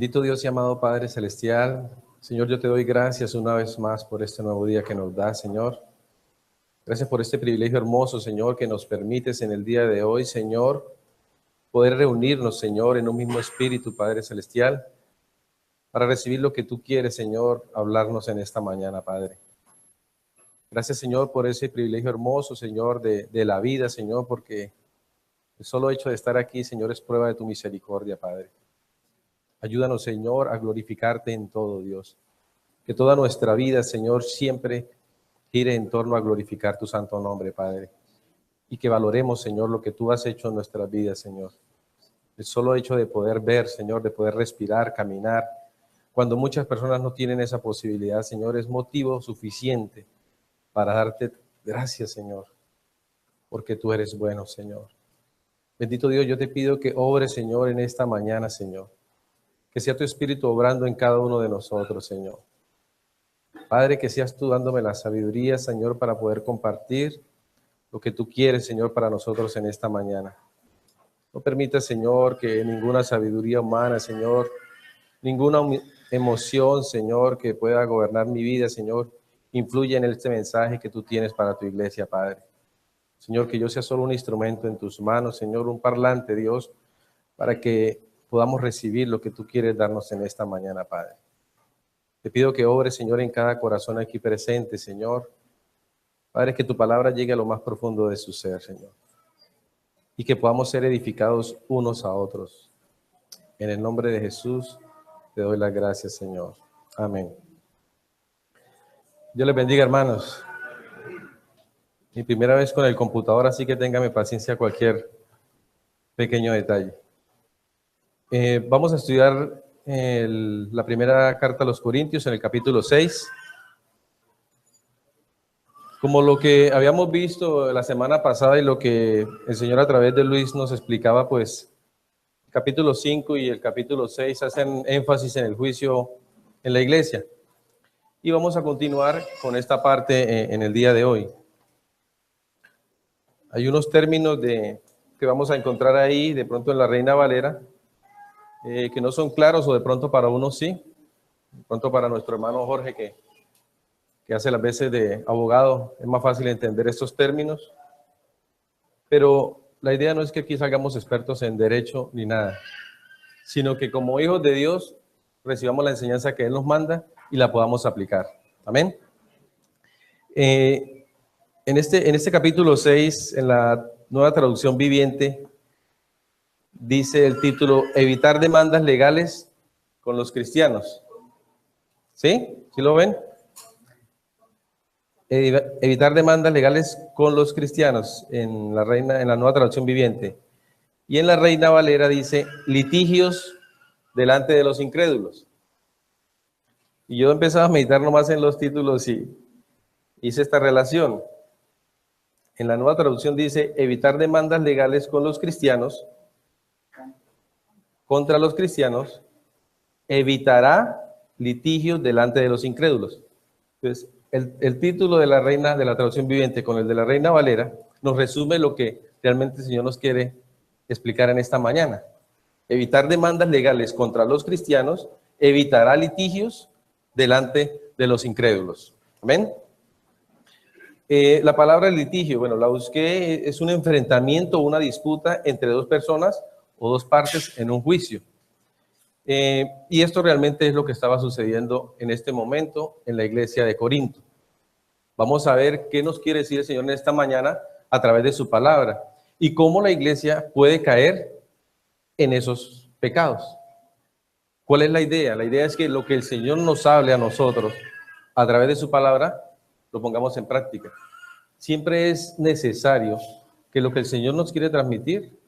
Bendito Dios y amado Padre Celestial, Señor, yo te doy gracias una vez más por este nuevo día que nos das, Señor. Gracias por este privilegio hermoso, Señor, que nos permites en el día de hoy, Señor, poder reunirnos, Señor, en un mismo espíritu, Padre Celestial, para recibir lo que tú quieres, Señor, hablarnos en esta mañana, Padre. Gracias, Señor, por ese privilegio hermoso, Señor, de la vida, Señor, porque el solo hecho de estar aquí, Señor, es prueba de tu misericordia, Padre. Ayúdanos, Señor, a glorificarte en todo, Dios. Que toda nuestra vida, Señor, siempre gire en torno a glorificar tu santo nombre, Padre. Y que valoremos, Señor, lo que tú has hecho en nuestras vidas, Señor. El solo hecho de poder ver, Señor, de poder respirar, caminar, cuando muchas personas no tienen esa posibilidad, Señor, es motivo suficiente para darte gracias, Señor, porque tú eres bueno, Señor. Bendito Dios, yo te pido que obres, Señor, en esta mañana, Señor. Que sea tu Espíritu obrando en cada uno de nosotros, Señor. Padre, que seas tú dándome la sabiduría, Señor, para poder compartir lo que tú quieres, Señor, para nosotros en esta mañana. No permitas, Señor, que ninguna sabiduría humana, Señor, ninguna emoción, Señor, que pueda gobernar mi vida, Señor, influya en este mensaje que tú tienes para tu iglesia, Padre. Señor, que yo sea solo un instrumento en tus manos, Señor, un parlante, Dios, para que podamos recibir lo que tú quieres darnos en esta mañana, Padre. Te pido que obres, Señor, en cada corazón aquí presente, Señor. Padre, que tu palabra llegue a lo más profundo de su ser, Señor. Y que podamos ser edificados unos a otros. En el nombre de Jesús, te doy las gracias, Señor. Amén. Dios les bendiga, hermanos. Mi primera vez con el computador, así que téngame paciencia a cualquier pequeño detalle. Vamos a estudiar la primera carta a los Corintios en el capítulo 6. Como lo que habíamos visto la semana pasada y lo que el Señor a través de Luis nos explicaba, pues el capítulo 5 y el capítulo 6 hacen énfasis en el juicio en la iglesia. Y vamos a continuar con esta parte en el día de hoy. Hay unos términos que vamos a encontrar ahí, de pronto en la Reina Valera, que no son claros o de pronto para unos sí. De pronto para nuestro hermano Jorge, que hace las veces de abogado, es más fácil entender estos términos. Pero la idea no es que aquí salgamos expertos en derecho ni nada, sino que como hijos de Dios recibamos la enseñanza que Él nos manda y la podamos aplicar. Amén. En este capítulo 6, en la Nueva Traducción Viviente, dice el título, evitar demandas legales con los cristianos. ¿Sí? ¿Sí lo ven? Evitar demandas legales con los cristianos en la Nueva Traducción Viviente. Y en la Reina Valera dice litigios delante de los incrédulos. Y yo empezaba a meditar nomás en los títulos y hice esta relación. En la Nueva Traducción dice evitar demandas legales con los cristianos, contra los cristianos, evitará litigios delante de los incrédulos. Entonces, el título de la Traducción Viviente con el de la Reina Valera nos resume lo que realmente el Señor nos quiere explicar en esta mañana. Evitar demandas legales contra los cristianos evitará litigios delante de los incrédulos. ¿Amén? La palabra litigio, bueno, la busqué, es un enfrentamiento, una disputa entre dos personas o dos partes en un juicio. Y esto realmente es lo que estaba sucediendo en este momento en la iglesia de Corinto. Vamos a ver qué nos quiere decir el Señor en esta mañana a través de su palabra y cómo la iglesia puede caer en esos pecados. ¿Cuál es la idea? La idea es que lo que el Señor nos hable a nosotros a través de su palabra, lo pongamos en práctica. Siempre es necesario que lo que el Señor nos quiere transmitir,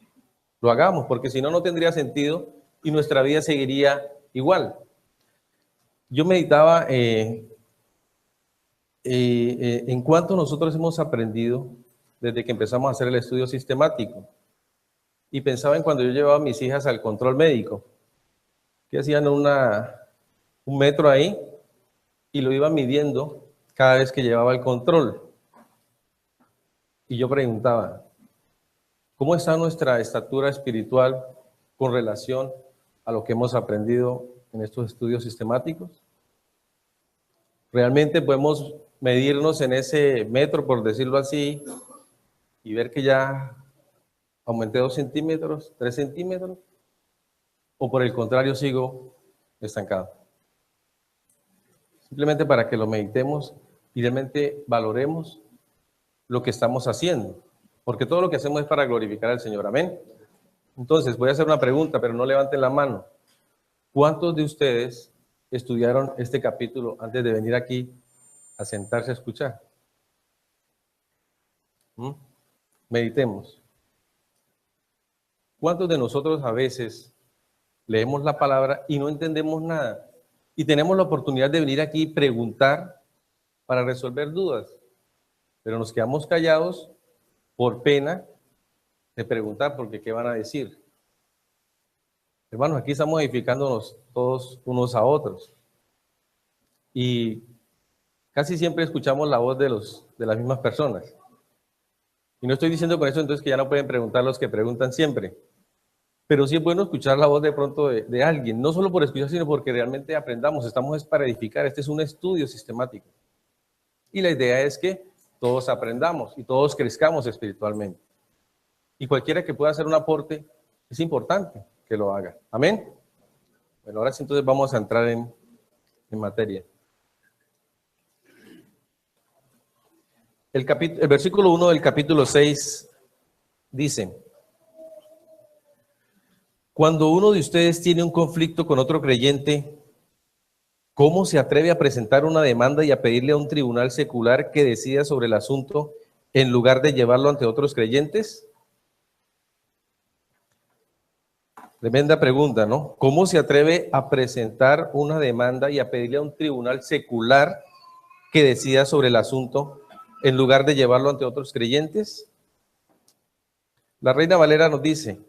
lo hagamos, porque si no, no tendría sentido y nuestra vida seguiría igual. Yo meditaba en cuánto nosotros hemos aprendido desde que empezamos a hacer el estudio sistemático. Y pensaba en cuando yo llevaba a mis hijas al control médico, que hacían un metro ahí y lo iba midiendo cada vez que llevaba el control. Y yo preguntaba, ¿cómo está nuestra estatura espiritual con relación a lo que hemos aprendido en estos estudios sistemáticos. Realmente podemos medirnos en ese metro, por decirlo así, y ver que ya aumenté 2 centímetros, 3 centímetros, o por el contrario sigo estancado. Simplemente para que lo meditemos y realmente valoremos lo que estamos haciendo, porque todo lo que hacemos es para glorificar al Señor. Amén. Entonces, voy a hacer una pregunta, pero no levanten la mano. ¿Cuántos de ustedes estudiaron este capítulo antes de venir aquí a sentarse a escuchar? Meditemos. ¿Cuántos de nosotros a veces leemos la palabra y no entendemos nada? Y tenemos la oportunidad de venir aquí y preguntar para resolver dudas, pero nos quedamos callados por pena de preguntar, porque ¿qué van a decir? Hermanos, aquí estamos edificándonos todos unos a otros. Y casi siempre escuchamos la voz de las mismas personas. Y no estoy diciendo con eso entonces que ya no pueden preguntar los que preguntan siempre. Pero sí es bueno escuchar la voz de pronto de alguien, no solo por escuchar, sino porque realmente aprendamos. Estamos para edificar. Este es un estudio sistemático. Y la idea es que todos aprendamos y todos crezcamos espiritualmente. Y cualquiera que pueda hacer un aporte, es importante que lo haga. Amén. Bueno, ahora sí entonces vamos a entrar en materia. El versículo 1 del capítulo 6 dice: cuando uno de ustedes tiene un conflicto con otro creyente, ¿cómo se atreve a presentar una demanda y a pedirle a un tribunal secular que decida sobre el asunto en lugar de llevarlo ante otros creyentes? Tremenda pregunta, ¿no? ¿Cómo se atreve a presentar una demanda y a pedirle a un tribunal secular que decida sobre el asunto en lugar de llevarlo ante otros creyentes? La Reina Valera nos dice: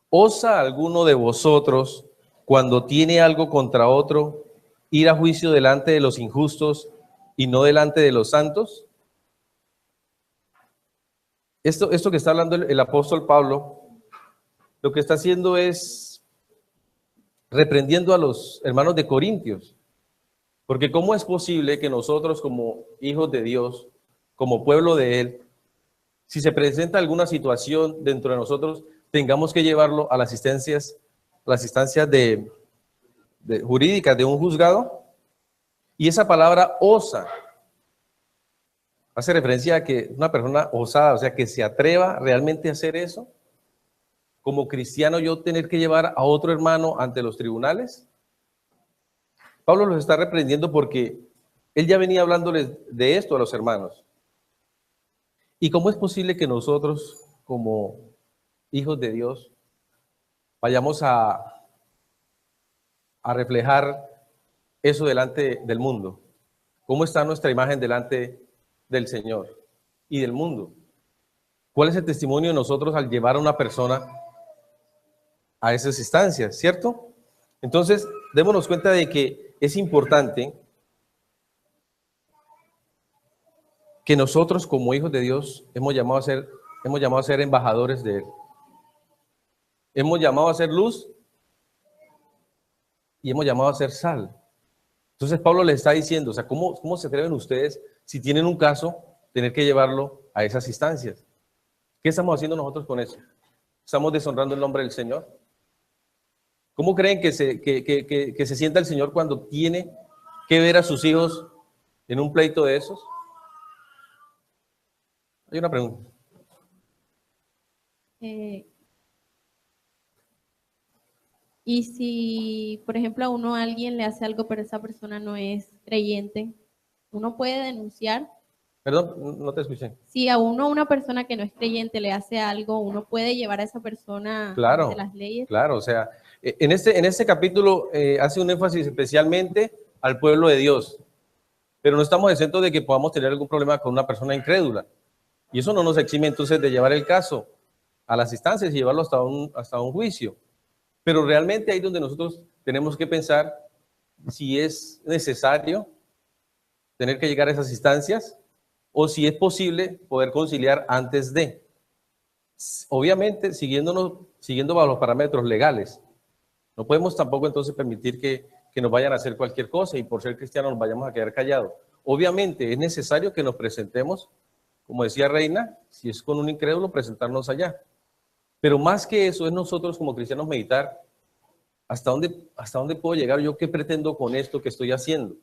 ¿osa alguno de vosotros, cuando tiene algo contra otro, ir a juicio delante de los injustos y no delante de los santos? Esto que está hablando el apóstol Pablo, lo que está haciendo es reprendiendo a los hermanos de Corintios. Porque ¿cómo es posible que nosotros como hijos de Dios, como pueblo de Él, si se presenta alguna situación dentro de nosotros, tengamos que llevarlo a las instancias jurídicas de un juzgado? Y esa palabra osa hace referencia a que una persona osada, o sea, que se atreva realmente a hacer eso. Como cristiano, yo tener que llevar a otro hermano ante los tribunales. Pablo los está reprendiendo porque él ya venía hablándoles de esto a los hermanos. ¿Y cómo es posible que nosotros, como hijos de Dios, vayamos a reflejar eso delante del mundo? ¿Cómo está nuestra imagen delante del Señor y del mundo? ¿Cuál es el testimonio de nosotros al llevar a una persona a esas instancias, cierto? Entonces, démonos cuenta de que es importante que nosotros como hijos de Dios hemos llamado a ser embajadores de Él. Hemos llamado a ser luz y hemos llamado a ser sal. Entonces Pablo les está diciendo, o sea, ¿cómo se atreven ustedes, si tienen un caso, tener que llevarlo a esas instancias? ¿Qué estamos haciendo nosotros con eso? ¿Estamos deshonrando el nombre del Señor? ¿Cómo creen que se sienta el Señor cuando tiene que ver a sus hijos en un pleito de esos? Hay una pregunta. Y si, por ejemplo, a alguien le hace algo, pero esa persona no es creyente, ¿uno puede denunciar? Perdón, no te escuché. Si a una persona que no es creyente le hace algo, ¿uno puede llevar a esa persona ante las leyes? Claro, o sea, en este capítulo hace un énfasis especialmente al pueblo de Dios, pero no estamos exentos de que podamos tener algún problema con una persona incrédula. Y eso no nos exime entonces de llevar el caso a las instancias y llevarlo hasta un juicio. Pero realmente ahí es donde nosotros tenemos que pensar si es necesario tener que llegar a esas instancias o si es posible poder conciliar antes de. Obviamente, siguiendo bajo los parámetros legales. No podemos tampoco entonces permitir que nos vayan a hacer cualquier cosa y por ser cristianos nos vayamos a quedar callados. Obviamente es necesario que nos presentemos, como decía Reina, si es con un incrédulo, presentarnos allá. Pero más que eso es nosotros como cristianos meditar hasta dónde puedo llegar, yo qué pretendo con esto que estoy haciendo.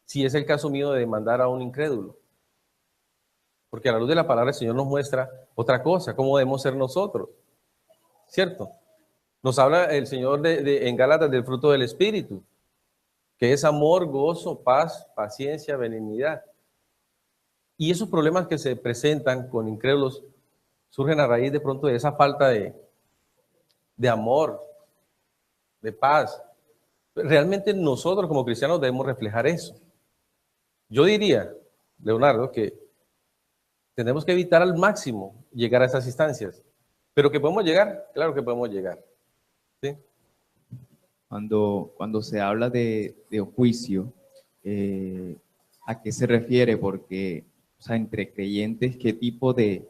Si es el caso mío de demandar a un incrédulo. Porque a la luz de la palabra el Señor nos muestra otra cosa, cómo debemos ser nosotros. ¿Cierto? Nos habla el Señor en Gálatas del fruto del Espíritu, que es amor, gozo, paz, paciencia, benignidad. Y esos problemas que se presentan con incrédulos surgen a raíz de pronto de esa falta de amor, de paz. Realmente nosotros como cristianos debemos reflejar eso. Yo diría, Leonardo, que tenemos que evitar al máximo llegar a esas instancias. Pero que podemos llegar, claro que podemos llegar. ¿Sí? Cuando se habla de juicio, ¿a qué se refiere? Porque, o sea, entre creyentes, ¿qué tipo de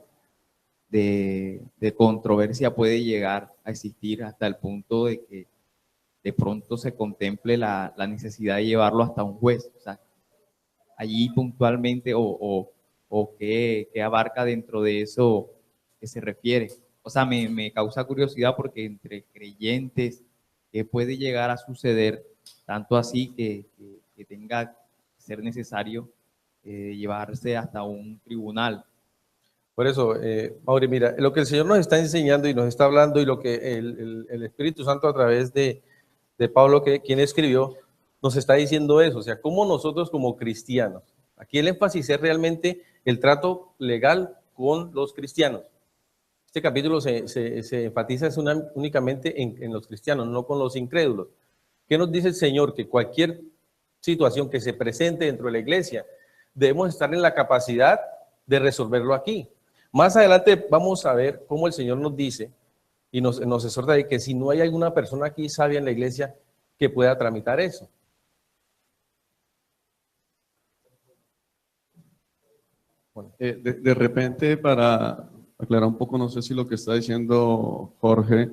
controversia puede llegar a existir hasta el punto de que de pronto se contemple la necesidad de llevarlo hasta un juez? O sea, allí puntualmente o qué abarca dentro de eso que se refiere. O sea, me causa curiosidad porque entre creyentes, ¿qué puede llegar a suceder tanto así que tenga que ser necesario llevarse hasta un tribunal? Por eso, Mauri, mira, lo que el Señor nos está enseñando y nos está hablando y lo que el Espíritu Santo a través de Pablo, quien escribió, nos está diciendo eso. O sea, cómo nosotros como cristianos, aquí el énfasis es realmente el trato legal con los cristianos. Este capítulo se enfatiza únicamente en los cristianos, no con los incrédulos. ¿Qué nos dice el Señor? Que cualquier situación que se presente dentro de la iglesia, debemos estar en la capacidad de resolverlo aquí. Más adelante vamos a ver cómo el Señor nos dice y nos exhorta de que si no hay alguna persona aquí sabia en la iglesia que pueda tramitar eso. Bueno. De repente, para aclarar un poco, no sé si lo que está diciendo Jorge,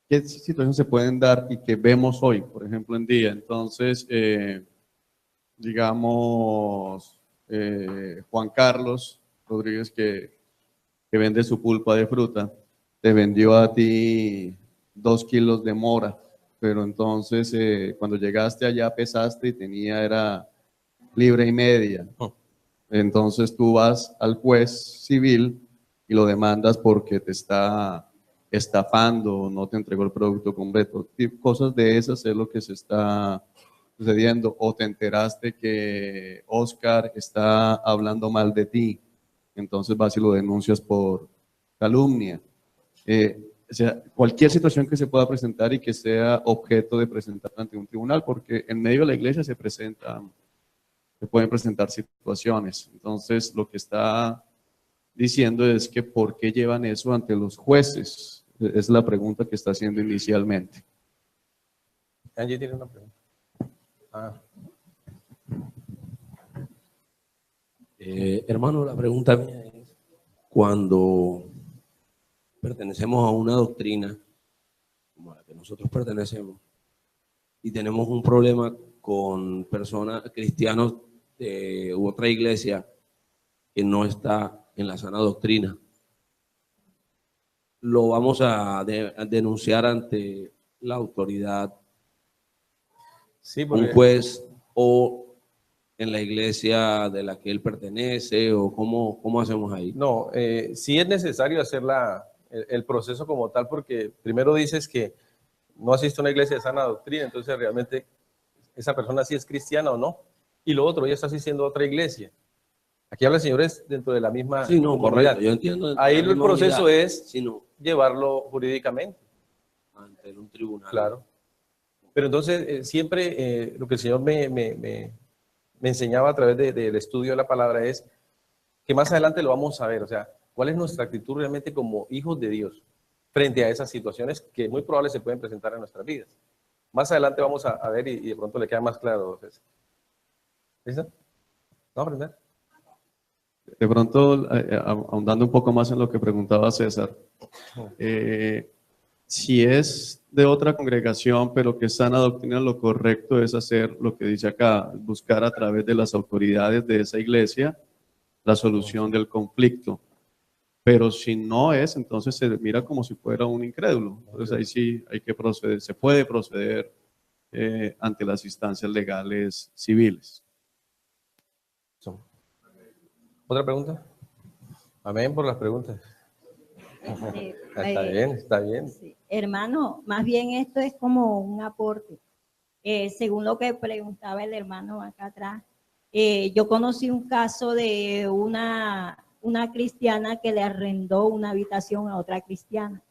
¿qué situaciones se pueden dar y que vemos hoy, por ejemplo, en día? Entonces, digamos, Juan Carlos Rodríguez, que vende su pulpa de fruta, te vendió a ti 2 kilos de mora, pero entonces cuando llegaste allá pesaste y era 1,5 libras. Entonces tú vas al juez civil y lo demandas porque te está estafando, no te entregó el producto completo. Cosas de esas es lo que se está sucediendo. O te enteraste que Oscar está hablando mal de ti, entonces vas y lo denuncias por calumnia. O sea, cualquier situación que se pueda presentar y que sea objeto de presentar ante un tribunal, porque en medio de la iglesia se pueden presentar situaciones. Entonces, lo que está diciendo es que ¿por qué llevan eso ante los jueces? Es la pregunta que está haciendo inicialmente. Angie tiene una pregunta. Hermano, la pregunta mía es, cuando pertenecemos a una doctrina como a la que nosotros pertenecemos y tenemos un problema con personas, cristianos de otra iglesia que no está en la sana doctrina, lo vamos a denunciar ante la autoridad, sí, porque... un juez o en la iglesia de la que él pertenece, o cómo hacemos ahí? No, sí es necesario hacer el proceso como tal, porque primero dices que no asiste a una iglesia de sana doctrina, entonces realmente esa persona sí es cristiana o no. Y lo otro, ya está asistiendo a otra iglesia. Aquí habla el Señor es dentro de la misma Sí, no, comunidad. correcto, yo entiendo. Ahí el proceso unidad, es llevarlo jurídicamente. Ante un tribunal. Claro. Pero entonces siempre lo que el Señor me enseñaba a través del estudio de la palabra es que más adelante lo vamos a ver, o sea, cuál es nuestra actitud realmente como hijos de Dios frente a esas situaciones que muy probable se pueden presentar en nuestras vidas. Más adelante vamos a ver y de pronto le queda más claro. ¿Listo? ¿No aprender? De pronto, ahondando un poco más en lo que preguntaba César, Si es de otra congregación, pero que sana doctrina, lo correcto es hacer lo que dice acá, buscar a través de las autoridades de esa iglesia la solución del conflicto. Pero si no es, entonces se mira como si fuera un incrédulo. Entonces ahí sí hay que proceder, se puede proceder ante las instancias legales civiles. ¿Otra pregunta? Amén por las preguntas. Está bien, está bien. Sí. Hermano, más bien esto es como un aporte. Según lo que preguntaba el hermano acá atrás, yo conocí un caso de una cristiana que le arrendó una habitación a otra cristiana.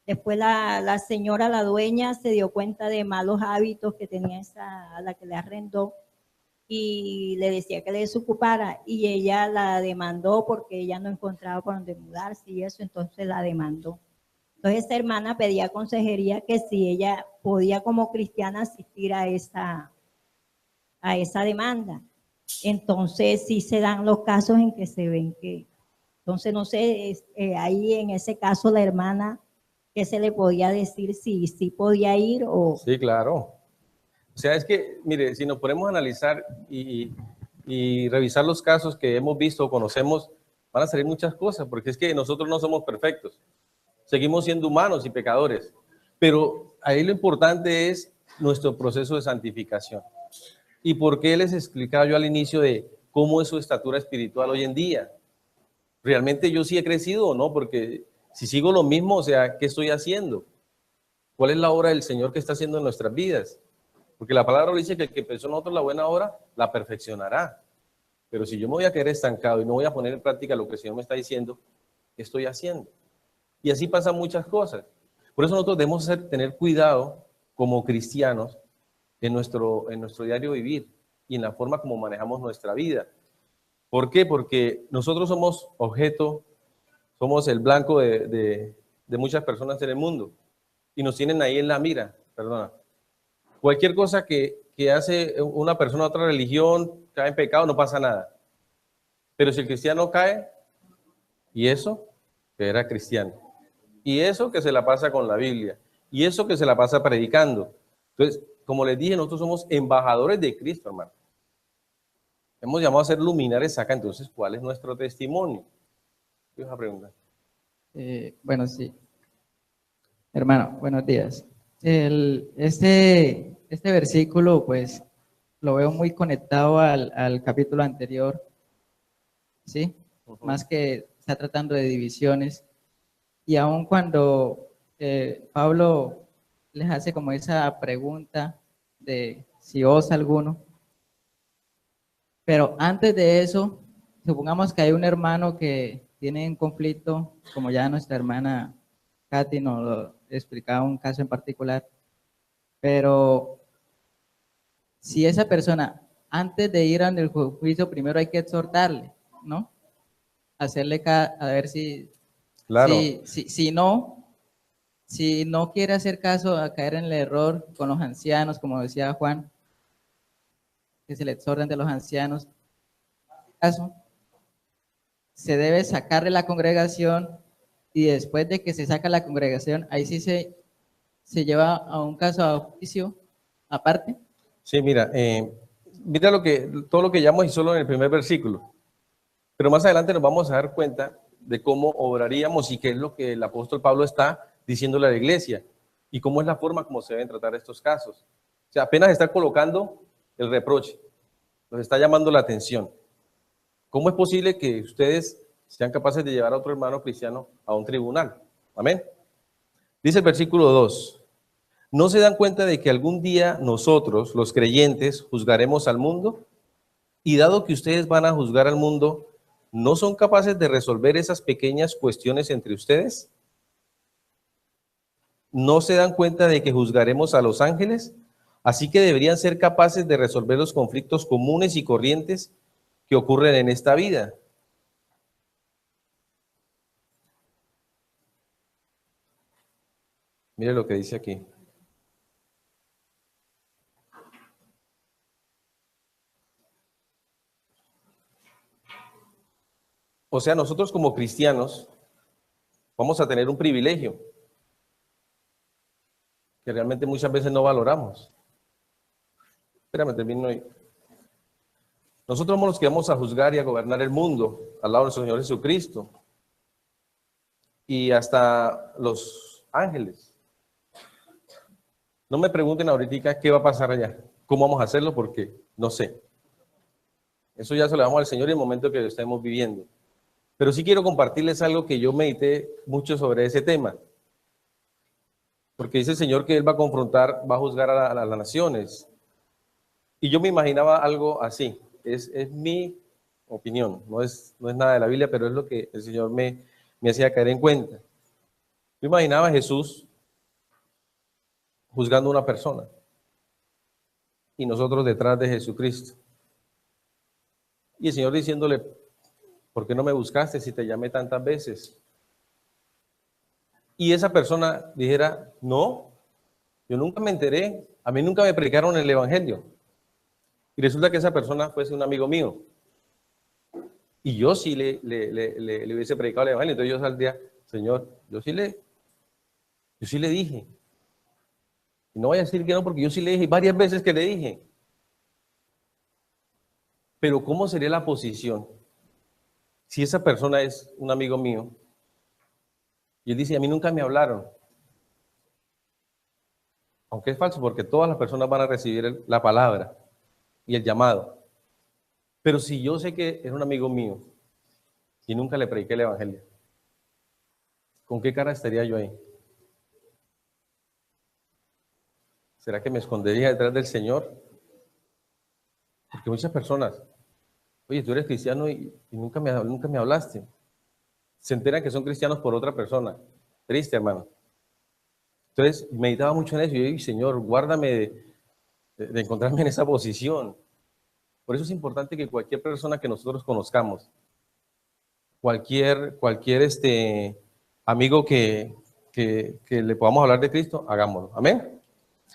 Después la señora, la dueña, se dio cuenta de malos hábitos que tenía a la que le arrendó y le decía que le desocupara y ella la demandó porque ella no encontraba por dónde mudarse y eso, entonces la demandó. Entonces esta hermana pedía consejería que si ella podía como cristiana asistir a esa demanda. Entonces sí se dan los casos en que se ven que, entonces no sé, ahí en ese caso la hermana, ¿qué se le podía decir si podía ir o...? Sí, claro. O sea, es que, mire, si nos ponemos a analizar y revisar los casos que hemos visto o conocemos, van a salir muchas cosas, porque es que nosotros no somos perfectos. Seguimos siendo humanos y pecadores. Pero ahí lo importante es nuestro proceso de santificación. ¿Y por qué les explicaba yo al inicio de cómo es su estatura espiritual hoy en día? ¿Realmente yo sí he crecido o no? Porque si sigo lo mismo, o sea, ¿qué estoy haciendo? ¿Cuál es la obra del Señor que está haciendo en nuestras vidas? Porque la palabra dice que el que empezó en nosotros la buena obra, la perfeccionará. Pero si yo me voy a quedar estancado y no voy a poner en práctica lo que el Señor me está diciendo, ¿qué estoy haciendo? Y así pasan muchas cosas. Por eso nosotros debemos tener cuidado como cristianos en nuestro diario vivir y en la forma como manejamos nuestra vida. ¿Por qué? Porque nosotros somos objeto, somos el blanco de muchas personas en el mundo y nos tienen ahí en la mira, perdona. Cualquier cosa que hace una persona de otra religión, cae en pecado, no pasa nada. Pero si el cristiano cae, y eso, que era cristiano. Y eso que se la pasa con la Biblia. Y eso que se la pasa predicando. Entonces, como les dije, nosotros somos embajadores de Cristo, hermano. Hemos llamado a ser luminares acá. Entonces, ¿cuál es nuestro testimonio? ¿Qué vas a preguntar? Bueno, sí. Hermano, buenos días. Este versículo, pues, lo veo muy conectado al capítulo anterior, ¿sí? Más que está tratando de divisiones. Y aun cuando Pablo les hace como esa pregunta de si osa alguno, pero antes de eso, supongamos que hay un hermano que tiene un conflicto, como ya nuestra hermana Katy nos lo explicaba un caso en particular, pero si esa persona, antes de ir al juicio, primero hay que exhortarle, ¿no? Hacerle a ver si, Claro. si no quiere hacer caso a caer en el error con los ancianos, como decía Juan, que se le exhorten de los ancianos, caso, se debe sacar de la congregación y después de que se saca la congregación, ahí sí se lleva a un caso a juicio aparte. Sí, mira, mira todo lo que llamamos y solo en el primer versículo. Pero más adelante nos vamos a dar cuenta de cómo obraríamos y qué es lo que el apóstol Pablo está diciéndole a la iglesia y cómo es la forma como se deben tratar estos casos. O sea, apenas está colocando el reproche, nos está llamando la atención. ¿Cómo es posible que ustedes sean capaces de llevar a otro hermano cristiano a un tribunal? Amén. Dice el versículo 2. ¿No se dan cuenta de que algún día nosotros, los creyentes, juzgaremos al mundo? Y dado que ustedes van a juzgar al mundo, ¿no son capaces de resolver esas pequeñas cuestiones entre ustedes? ¿No se dan cuenta de que juzgaremos a los ángeles? Así que deberían ser capaces de resolver los conflictos comunes y corrientes que ocurren en esta vida. Mire lo que dice aquí. O sea, nosotros como cristianos vamos a tener un privilegio. que realmente muchas veces no valoramos. Espérame, termino ahí. Nosotros somos los que vamos a juzgar y a gobernar el mundo al lado de nuestro Señor Jesucristo y hasta los ángeles. No me pregunten ahorita qué va a pasar allá, cómo vamos a hacerlo, porque no sé. Eso ya se lo damos al Señor en el momento que lo estemos viviendo. Pero sí quiero compartirles algo que yo medité mucho sobre ese tema. Porque dice el Señor que Él va a confrontar, va a juzgar a las naciones. Y yo me imaginaba algo así. Es mi opinión. No es nada de la Biblia, pero es lo que el Señor me hacía caer en cuenta. Yo imaginaba a Jesús juzgando a una persona. Y nosotros detrás de Jesucristo. Y el Señor diciéndole, ¿por qué no me buscaste si te llamé tantas veces? Y esa persona dijera, no, yo nunca me enteré, a mí nunca me predicaron el evangelio. Y resulta que esa persona fuese un amigo mío. Y yo sí le hubiese predicado el evangelio. Entonces yo saldría, Señor, yo sí le dije. Y no voy a decir que no, porque yo sí le dije, varias veces que le dije. Pero ¿cómo sería la posición si esa persona es un amigo mío? Y él dice, a mí nunca me hablaron. Aunque es falso, porque todas las personas van a recibir la palabra y el llamado. Pero si yo sé que es un amigo mío y nunca le prediqué el evangelio, ¿con qué cara estaría yo ahí? ¿Será que me escondería detrás del Señor? Porque muchas personas, oye, tú eres cristiano y nunca me hablaste. Se enteran que son cristianos por otra persona. Triste, hermano. Entonces, meditaba mucho en eso y yo dije, Señor, guárdame de encontrarme en esa posición. Por eso es importante que cualquier persona que nosotros conozcamos, cualquier amigo que le podamos hablar de Cristo, hagámoslo. Amén.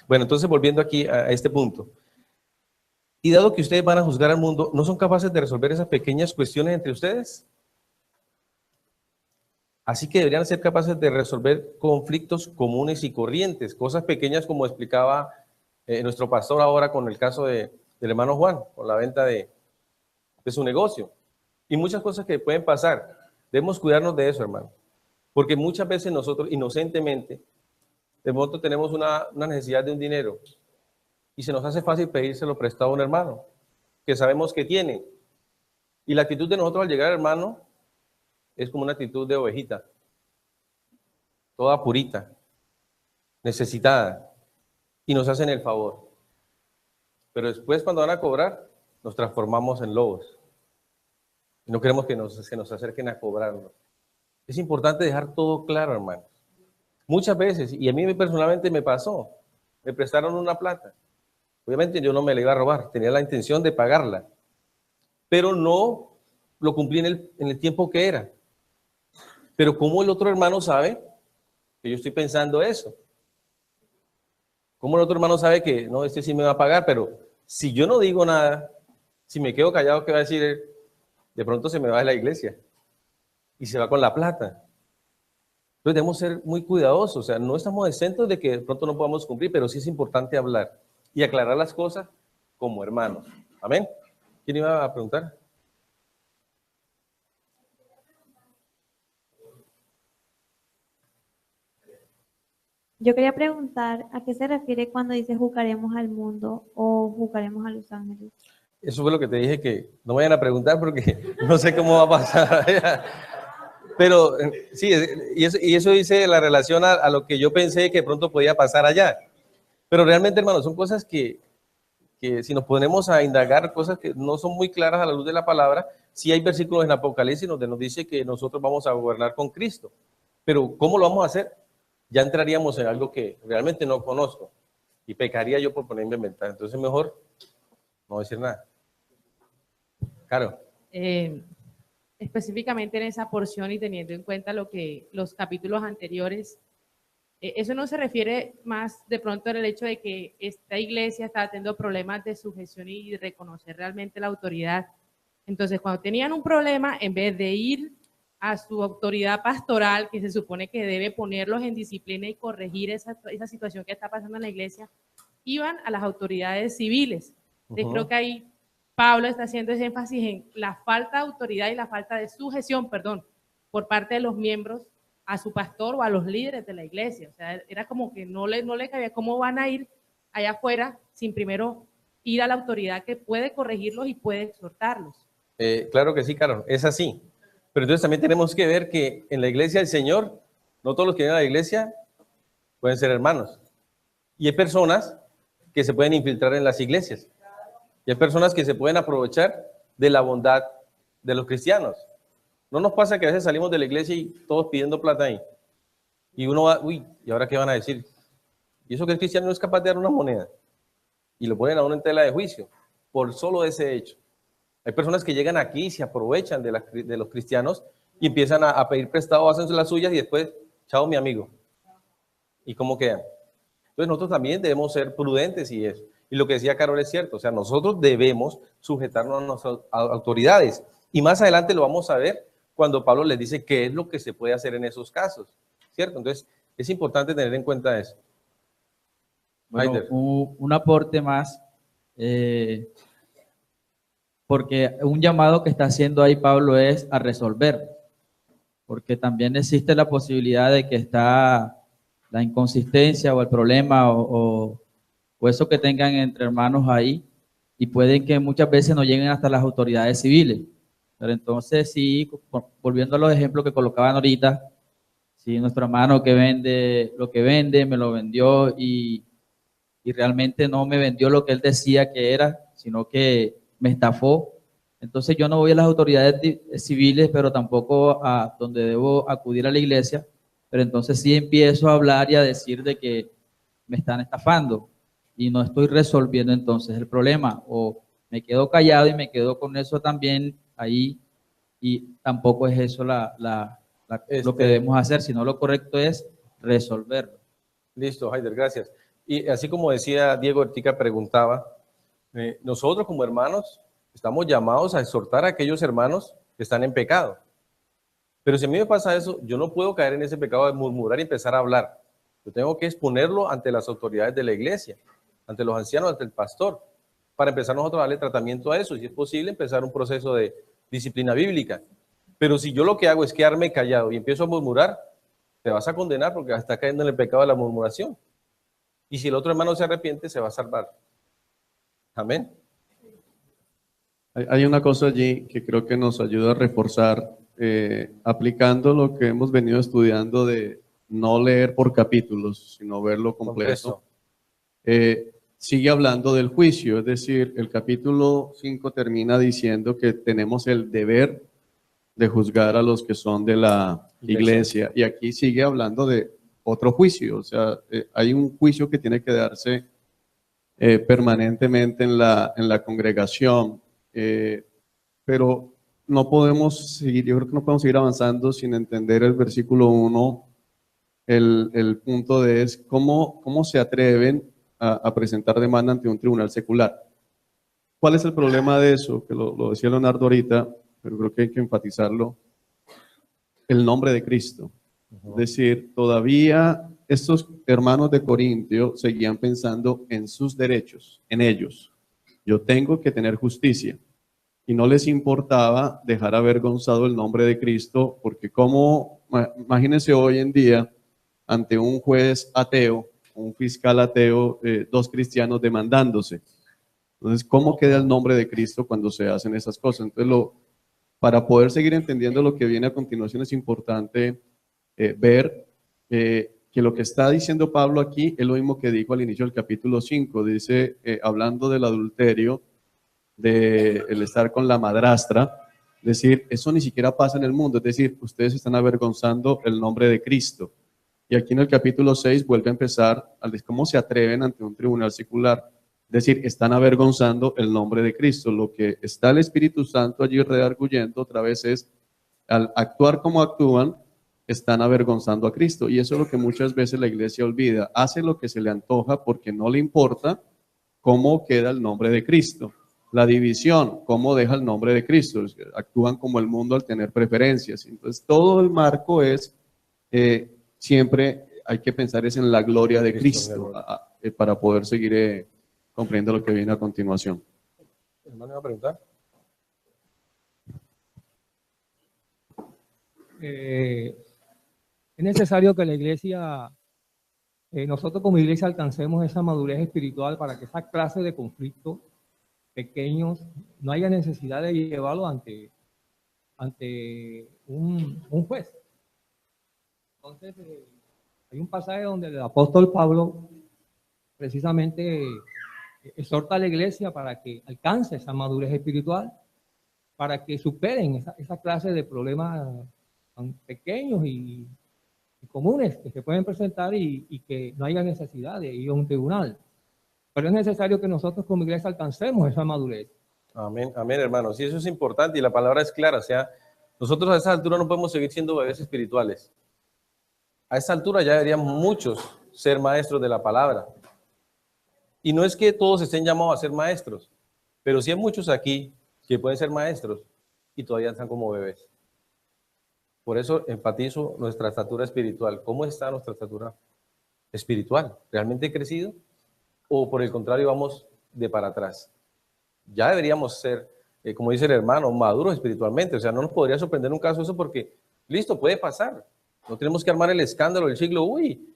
Bueno, entonces volviendo aquí a este punto. Y dado que ustedes van a juzgar al mundo, ¿no son capaces de resolver esas pequeñas cuestiones entre ustedes? Así que deberían ser capaces de resolver conflictos comunes y corrientes, cosas pequeñas como explicaba nuestro pastor ahora con el caso del hermano Juan, con la venta de su negocio. Y muchas cosas que pueden pasar. Debemos cuidarnos de eso, hermano. Porque muchas veces nosotros inocentemente, de momento tenemos una necesidad de un dinero y se nos hace fácil pedírselo prestado a un hermano que sabemos que tiene. Y la actitud de nosotros al llegar, hermano, es como una actitud de ovejita, toda purita, necesitada, y nos hacen el favor. Pero después, cuando van a cobrar, nos transformamos en lobos. Y no queremos que nos acerquen a cobrarnos. Es importante dejar todo claro, hermanos. Muchas veces, y a mí personalmente me pasó, me prestaron una plata. Obviamente yo no me la iba a robar, tenía la intención de pagarla, pero no lo cumplí en el tiempo que era. Pero ¿cómo el otro hermano sabe que yo estoy pensando eso? ¿Cómo el otro hermano sabe que no, este sí me va a pagar? Pero si yo no digo nada, si me quedo callado, ¿qué va a decir él? De pronto se me va de la iglesia y se va con la plata. Entonces debemos ser muy cuidadosos, o sea, no estamos exentos de que de pronto no podamos cumplir, pero sí es importante hablar y aclarar las cosas como hermanos. Amén. ¿Quién iba a preguntar? Yo quería preguntar, ¿a qué se refiere cuando dice juzgaremos al mundo o juzgaremos a los ángeles? Eso fue lo que te dije, que no vayan a preguntar porque no sé cómo va a pasar. Pero sí, y eso dice la relación a lo que yo pensé que de pronto podía pasar allá. Pero realmente, hermanos, son cosas que si nos ponemos a indagar, cosas que no son muy claras a la luz de la palabra, sí hay versículos en Apocalipsis donde nos dice que nosotros vamos a gobernar con Cristo. Pero ¿cómo lo vamos a hacer? Ya entraríamos en algo que realmente no conozco y pecaría yo por ponerme a inventar. Entonces mejor no decir nada. Claro. Específicamente en esa porción y teniendo en cuenta lo que los capítulos anteriores, eso no se refiere más de pronto al hecho de que esta iglesia estaba teniendo problemas de sujeción y reconocer realmente la autoridad. Entonces, cuando tenían un problema, en vez de ir a su autoridad pastoral, que se supone que debe ponerlos en disciplina y corregir esa situación que está pasando en la iglesia, iban a las autoridades civiles. Entonces, creo que ahí Pablo está haciendo ese énfasis en la falta de autoridad y la falta de sujeción, por parte de los miembros a su pastor o a los líderes de la iglesia. O sea, era como que no le cabía cómo van a ir allá afuera sin primero ir a la autoridad que puede corregirlos y puede exhortarlos. Claro que sí, Carol, es así. Pero entonces también tenemos que ver que en la iglesia del Señor, no todos los que vienen a la iglesia pueden ser hermanos. Y hay personas que se pueden infiltrar en las iglesias. Y hay personas que se pueden aprovechar de la bondad de los cristianos. ¿No nos pasa que a veces salimos de la iglesia y todos pidiendo plata ahí? Y uno va, uy, ¿y ahora qué van a decir? Y eso que el cristiano no es capaz de dar una moneda. Y lo ponen a uno en tela de juicio por solo ese hecho. Hay personas que llegan aquí y se aprovechan de los cristianos y empiezan a pedir prestado, hacen las suyas y después, chao mi amigo. ¿Y cómo quedan? Entonces nosotros también debemos ser prudentes y eso. Y lo que decía Carol es cierto, o sea, nosotros debemos sujetarnos a nuestras autoridades. Y más adelante lo vamos a ver cuando Pablo les dice qué es lo que se puede hacer en esos casos, ¿cierto? Entonces es importante tener en cuenta eso. Bueno, un aporte más, porque un llamado que está haciendo ahí Pablo es a resolver, porque también existe la posibilidad de que está la inconsistencia o el problema o eso que tengan entre hermanos ahí, y pueden que muchas veces no lleguen hasta las autoridades civiles. Pero entonces sí, volviendo a los ejemplos que colocaban ahorita, si nuestro hermano que vende lo que vende, me lo vendió y realmente no me vendió lo que él decía que era, sino que me estafó. Entonces yo no voy a las autoridades civiles, pero tampoco a donde debo acudir a la iglesia, pero entonces sí empiezo a hablar y a decir de que me están estafando y no estoy resolviendo entonces el problema, o me quedo callado y me quedo con eso también ahí, y tampoco es eso lo que debemos hacer, sino lo correcto es resolverlo. Listo, Haider, gracias. Y así como decía Diego Ortica, preguntaba, nosotros como hermanos estamos llamados a exhortar a aquellos hermanos que están en pecado. Pero si a mí me pasa eso, yo no puedo caer en ese pecado de murmurar y empezar a hablar. Yo tengo que exponerlo ante las autoridades de la iglesia, ante los ancianos, ante el pastor, para empezar nosotros a darle tratamiento a eso. Si es posible, empezar un proceso de disciplina bíblica. Pero si yo lo que hago es quedarme callado y empiezo a murmurar, te vas a condenar porque vas a estar cayendo en el pecado de la murmuración. Y si el otro hermano se arrepiente, se va a salvar. Amén. Hay una cosa allí que creo que nos ayuda a reforzar, aplicando lo que hemos venido estudiando de no leer por capítulos, sino verlo completo. Sigue hablando del juicio, es decir, el capítulo 5 termina diciendo que tenemos el deber de juzgar a los que son de la iglesia, y aquí sigue hablando de otro juicio, o sea, hay un juicio que tiene que darse permanentemente en la congregación, pero no podemos seguir, yo creo que no podemos seguir avanzando sin entender el versículo 1, el punto de es cómo se atreven a presentar demanda ante un tribunal secular. ¿Cuál es el problema de eso? Que lo decía Leonardo ahorita, pero creo que hay que enfatizarlo, el nombre de Cristo. Es decir, todavía estos hermanos de Corintio seguían pensando en sus derechos, en ellos. Yo tengo que tener justicia. Y no les importaba dejar avergonzado el nombre de Cristo, porque imagínense hoy en día, ante un juez ateo, un fiscal ateo, dos cristianos demandándose. Entonces, ¿cómo queda el nombre de Cristo cuando se hacen esas cosas? Entonces, para poder seguir entendiendo lo que viene a continuación, es importante ver que lo que está diciendo Pablo aquí es lo mismo que dijo al inicio del capítulo 5. Dice, hablando del adulterio, el estar con la madrastra, decir, eso ni siquiera pasa en el mundo, es decir, ustedes están avergonzando el nombre de Cristo. Y aquí en el capítulo 6 vuelve a empezar a decir cómo se atreven ante un tribunal secular, es decir, están avergonzando el nombre de Cristo. Lo que está el Espíritu Santo allí redarguyendo otra vez es, al actuar como actúan, están avergonzando a Cristo, y eso es lo que muchas veces la iglesia olvida, hace lo que se le antoja porque no le importa cómo queda el nombre de Cristo. La división, cómo deja el nombre de Cristo, actúan como el mundo al tener preferencias. Entonces, todo el marco es, siempre hay que pensar es en la gloria de Cristo para poder seguir comprendiendo lo que viene a continuación. Hermano, ¿va a preguntar? Es necesario que la iglesia, nosotros como iglesia alcancemos esa madurez espiritual para que esa clase de conflictos pequeños no haya necesidad de llevarlo ante un juez. Entonces, hay un pasaje donde el apóstol Pablo precisamente exhorta a la iglesia para que alcance esa madurez espiritual, para que superen esa clase de problemas tan pequeños y comunes que se pueden presentar y que no haya necesidad de ir a un tribunal. Pero es necesario que nosotros como iglesia alcancemos esa madurez. Amén, amén, hermanos. Y eso es importante y la palabra es clara. O sea, nosotros a esa altura no podemos seguir siendo bebés espirituales. A esa altura ya deberían muchos ser maestros de la palabra. Y no es que todos estén llamados a ser maestros, pero sí hay muchos aquí que pueden ser maestros y todavía están como bebés. Por eso enfatizo nuestra estatura espiritual. ¿Cómo está nuestra estatura espiritual? ¿Realmente he crecido? ¿O por el contrario vamos de para atrás? Ya deberíamos ser, como dice el hermano, maduros espiritualmente. O sea, no nos podría sorprender un caso eso porque, listo, puede pasar. No tenemos que armar el escándalo del siglo. Uy,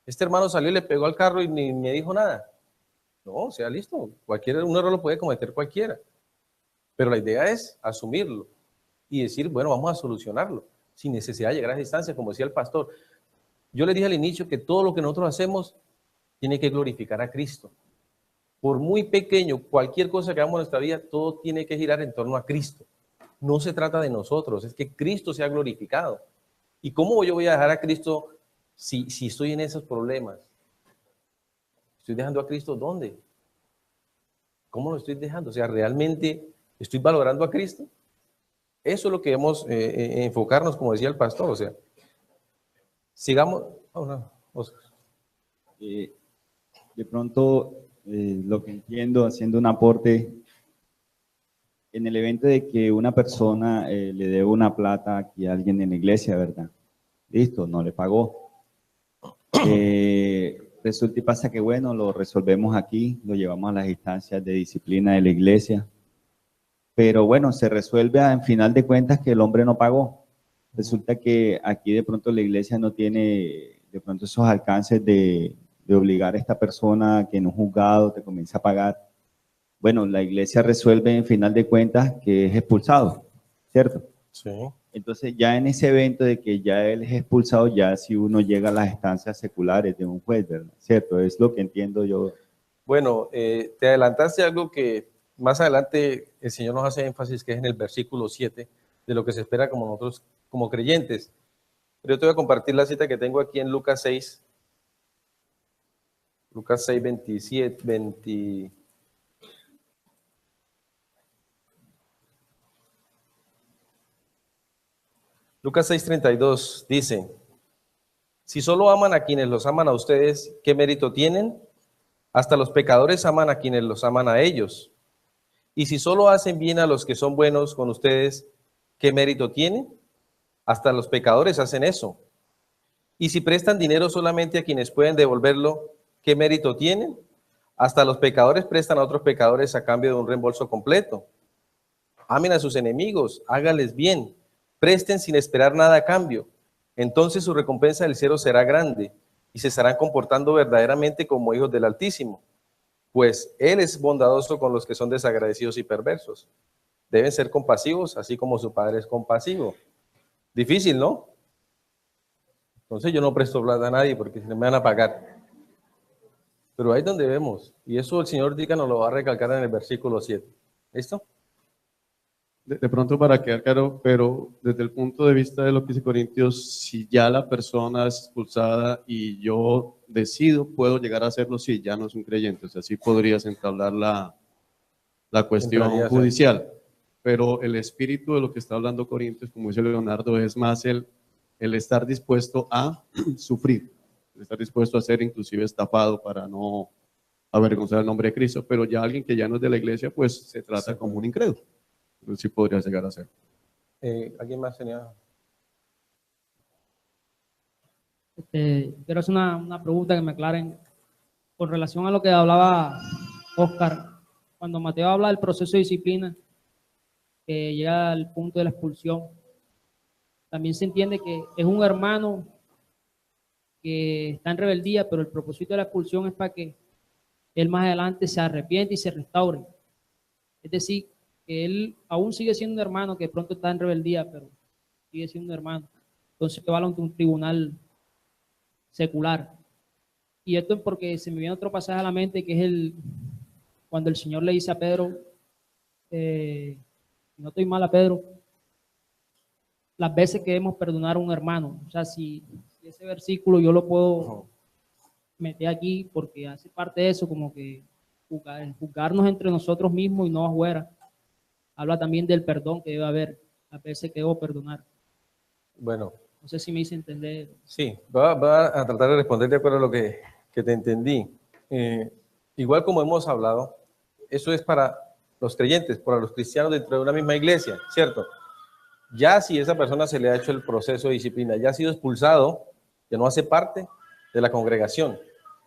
este hermano salió y le pegó al carro y ni me dijo nada. No, o sea, listo. Un error lo puede cometer cualquiera. Pero la idea es asumirlo y decir, bueno, vamos a solucionarlo sin necesidad de llegar a esa instancia, como decía el pastor. Yo le dije al inicio que todo lo que nosotros hacemos tiene que glorificar a Cristo. Por muy pequeño, cualquier cosa que hagamos en nuestra vida, todo tiene que girar en torno a Cristo. No se trata de nosotros, es que Cristo sea glorificado. ¿Y cómo yo voy a dejar a Cristo si estoy en esos problemas? ¿Estoy dejando a Cristo dónde? ¿Cómo lo estoy dejando? O sea, ¿realmente estoy valorando a Cristo? Eso es lo que debemos enfocarnos, como decía el pastor. O sea, sigamos. Oh, no, Oscar. De pronto, lo que entiendo, haciendo un aporte, en el evento de que una persona le debe una plata aquí a alguien en la iglesia, ¿verdad? Listo, no le pagó. Resulta y pasa que, bueno, lo resolvemos aquí, lo llevamos a las instancias de disciplina de la iglesia, pero bueno, se resuelve en final de cuentas que el hombre no pagó. Resulta que aquí de pronto la iglesia no tiene de pronto esos alcances de obligar a esta persona que en un juzgado te comienza a pagar. Bueno, la iglesia resuelve en final de cuentas que es expulsado, ¿cierto? Sí. Entonces ya en ese evento de que ya él es expulsado, ya si uno llega a las instancias seculares de un juez, ¿verdad? ¿Cierto? Es lo que entiendo yo. Bueno, te adelantaste algo que más adelante el Señor nos hace énfasis, que es en el versículo 7, de lo que se espera como nosotros, como creyentes. Pero yo te voy a compartir la cita que tengo aquí en Lucas 6. Lucas 6, 27, 20. Lucas 6:32 dice, si solo aman a quienes los aman a ustedes, ¿qué mérito tienen? Hasta los pecadores aman a quienes los aman a ellos. Y si solo hacen bien a los que son buenos con ustedes, ¿qué mérito tienen? Hasta los pecadores hacen eso. Y si prestan dinero solamente a quienes pueden devolverlo, ¿qué mérito tienen? Hasta los pecadores prestan a otros pecadores a cambio de un reembolso completo. Amen a sus enemigos, háganles bien. Presten sin esperar nada a cambio. Entonces su recompensa del cielo será grande y se estarán comportando verdaderamente como hijos del Altísimo, pues Él es bondadoso con los que son desagradecidos y perversos. Deben ser compasivos, así como su Padre es compasivo. Difícil, ¿no? Entonces yo no presto plata a nadie porque se me van a pagar. Pero ahí es donde vemos, y eso el Señor Dica nos lo va a recalcar en el versículo 7. ¿Listo? De pronto para quedar claro, pero desde el punto de vista de lo que dice Corintios, si ya la persona es expulsada y yo decido, puedo llegar a hacerlo, sí, ya no es un creyente, o sea, sí podrías entablar la cuestión judicial, pero el espíritu de lo que está hablando Corintios, como dice Leonardo, es más el estar dispuesto a sufrir, el estar dispuesto a ser inclusive estafado para avergonzar el nombre de Cristo, pero ya alguien que ya no es de la iglesia, pues se trata como un incrédulo. Entonces sí podría llegar a ser. ¿Alguien más tenía? Quiero hacer una pregunta que me aclaren con relación a lo que hablaba Oscar. Cuando Mateo habla del proceso de disciplina, que llega al punto de la expulsión, también se entiende que es un hermano que está en rebeldía, pero el propósito de la expulsión es para que él más adelante se arrepiente y se restaure. Es decir, que él aún sigue siendo un hermano que de pronto está en rebeldía, pero sigue siendo un hermano. Entonces va ante un tribunal secular. Y esto es porque se me viene otro pasaje a la mente, que es cuando el Señor le dice a Pedro, no estoy mal a Pedro, las veces que debemos perdonar a un hermano. O sea, si ese versículo yo lo puedo meter aquí, porque hace parte de eso, como que juzgarnos entre nosotros mismos y no afuera. Habla también del perdón que debe haber, las veces que debo perdonar. Bueno. No sé si me hice entender. Sí, va a tratar de responder de acuerdo a lo que te entendí. Igual como hemos hablado, eso es para los creyentes, para los cristianos dentro de una misma iglesia, ¿cierto? Ya si esa persona se le ha hecho el proceso de disciplina, ya ha sido expulsado, ya no hace parte de la congregación.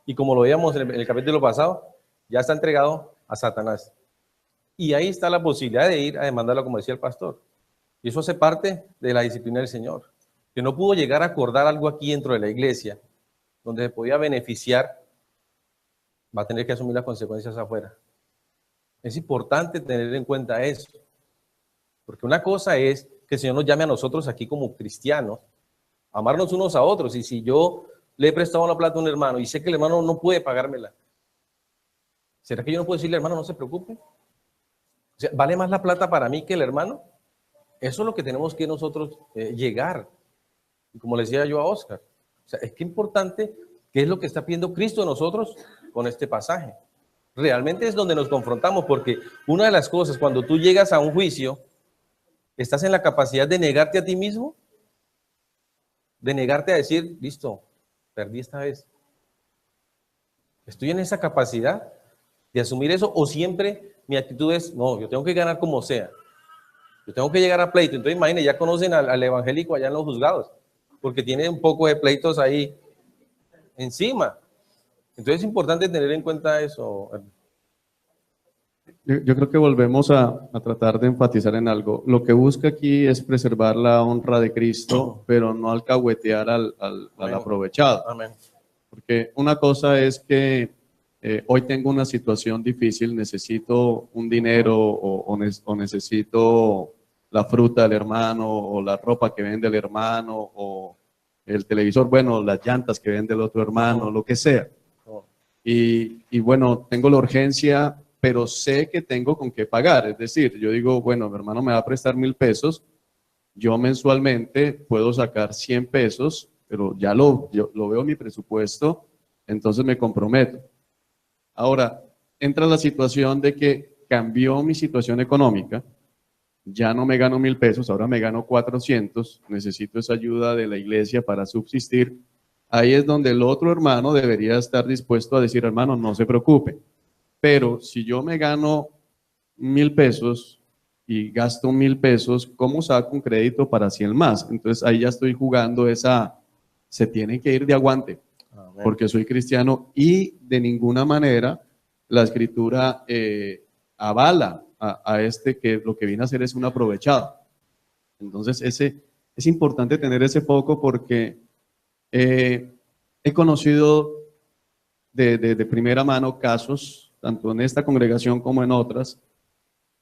Y como lo veíamos en el capítulo pasado, ya está entregado a Satanás. Y ahí está la posibilidad de ir a demandarlo, como decía el pastor. Y eso hace parte de la disciplina del Señor. Que no pudo llegar a acordar algo aquí dentro de la iglesia, donde se podía beneficiar, va a tener que asumir las consecuencias afuera. Es importante tener en cuenta eso. Porque una cosa es que el Señor nos llame a nosotros aquí como cristianos, a amarnos unos a otros. Y si yo le he prestado la plata a un hermano y sé que el hermano no puede pagármela, ¿será que yo no puedo decirle, hermano, no se preocupe? O sea, ¿vale más la plata para mí que el hermano? Eso es lo que tenemos que nosotros llegar. Y como le decía yo a Oscar, o sea, es que importante qué es lo que está pidiendo Cristo de nosotros con este pasaje. Realmente es donde nos confrontamos, porque una de las cosas, cuando tú llegas a un juicio, ¿estás en la capacidad de negarte a ti mismo? De negarte a decir, listo, perdí esta vez. ¿Estoy en esa capacidad de asumir eso? ¿O siempre mi actitud es, no, yo tengo que ganar como sea? Yo tengo que llegar a pleito. Entonces, imagínense, ya conocen al evangélico allá en los juzgados, porque tiene un poco de pleitos ahí encima. Entonces, es importante tener en cuenta eso. Yo creo que volvemos a tratar de enfatizar en algo. Lo que busca aquí es preservar la honra de Cristo, pero no alcahuetear al aprovechado. Amén. Porque una cosa es que hoy tengo una situación difícil, necesito un dinero o necesito la fruta del hermano o la ropa que vende el hermano o el televisor, bueno, las llantas que vende el otro hermano, lo que sea. Y bueno, tengo la urgencia, pero sé que tengo con qué pagar. Es decir, yo digo, bueno, mi hermano me va a prestar 1,000 pesos, yo mensualmente puedo sacar 100 pesos, pero ya lo veo en mi presupuesto, entonces me comprometo. Ahora, entra la situación de que cambió mi situación económica, ya no me gano 1,000 pesos, ahora me gano 400, necesito esa ayuda de la iglesia para subsistir. Ahí es donde el otro hermano debería estar dispuesto a decir, hermano, no se preocupe. Pero si yo me gano 1,000 pesos y gasto 1,000 pesos, ¿cómo saco un crédito para 100 más? Entonces ahí ya estoy jugando se tiene que ir de aguante, porque soy cristiano y de ninguna manera la escritura avala a que lo que viene a hacer es un aprovechado. Entonces es importante tener ese foco porque he conocido de primera mano casos, tanto en esta congregación como en otras,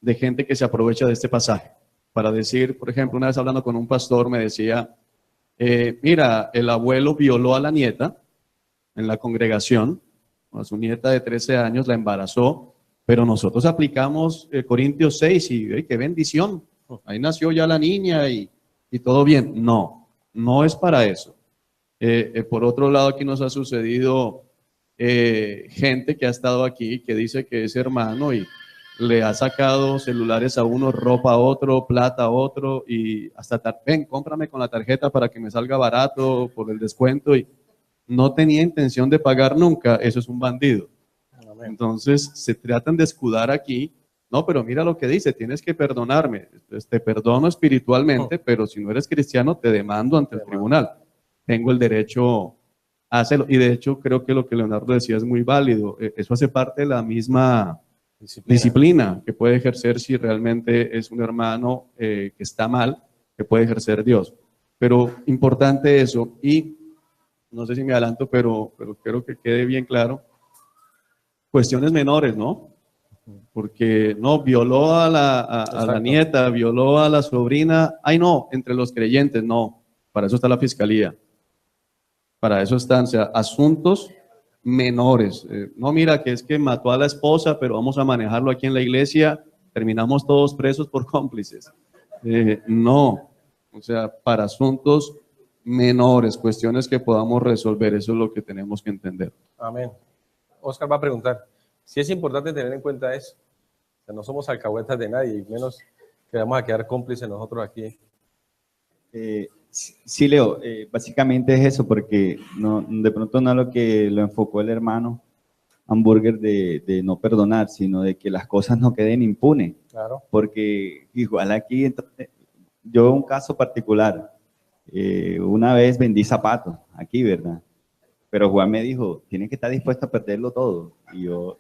de gente que se aprovecha de este pasaje para decir, por ejemplo, una vez hablando con un pastor me decía, mira, el abuelo violó a la nieta en la congregación, a su nieta de 13 años la embarazó, pero nosotros aplicamos Corintios 6 y qué bendición, ahí nació ya la niña y todo bien. No es para eso. Por otro lado, aquí nos ha sucedido gente que ha estado aquí que dice que es hermano y le ha sacado celulares a uno, ropa a otro, plata a otro y hasta, ven, cómprame con la tarjeta para que me salga barato por el descuento y no tenía intención de pagar nunca. Eso es un bandido. Entonces se tratan de escudar aquí. No, pero mira lo que dice, tienes que perdonarme. Pues, te perdono espiritualmente, pero si no eres cristiano te demando ante el tribunal. Tengo el derecho a hacerlo. Y de hecho creo que lo que Leonardo decía es muy válido. Eso hace parte de la misma disciplina que puede ejercer si realmente es un hermano que está mal, que puede ejercer Dios. Pero importante eso, y no sé si me adelanto, pero quiero que quede bien claro, cuestiones menores, ¿no? Porque no, violó a la nieta, violó a la sobrina, ay no, entre los creyentes, no, para eso está la fiscalía, para eso están, o sea, asuntos menores. No, mira, que es que mató a la esposa, pero vamos a manejarlo aquí en la iglesia, terminamos todos presos por cómplices. No, o sea, para asuntos menores, cuestiones que podamos resolver, eso es lo que tenemos que entender. Amén. Oscar va a preguntar, si es importante tener en cuenta eso. O sea, no somos alcahuetas de nadie, y menos que vamos a quedar cómplices nosotros aquí. Sí, Leo, básicamente es eso, porque no, de pronto no es lo que lo enfocó el hermano Hamburger de no perdonar, sino de que las cosas no queden impunes. Claro. Porque igual aquí, entonces, yo un caso particular, una vez vendí zapatos aquí, ¿verdad? Pero Juan me dijo, tienes que estar dispuesto a perderlo todo. Y yo,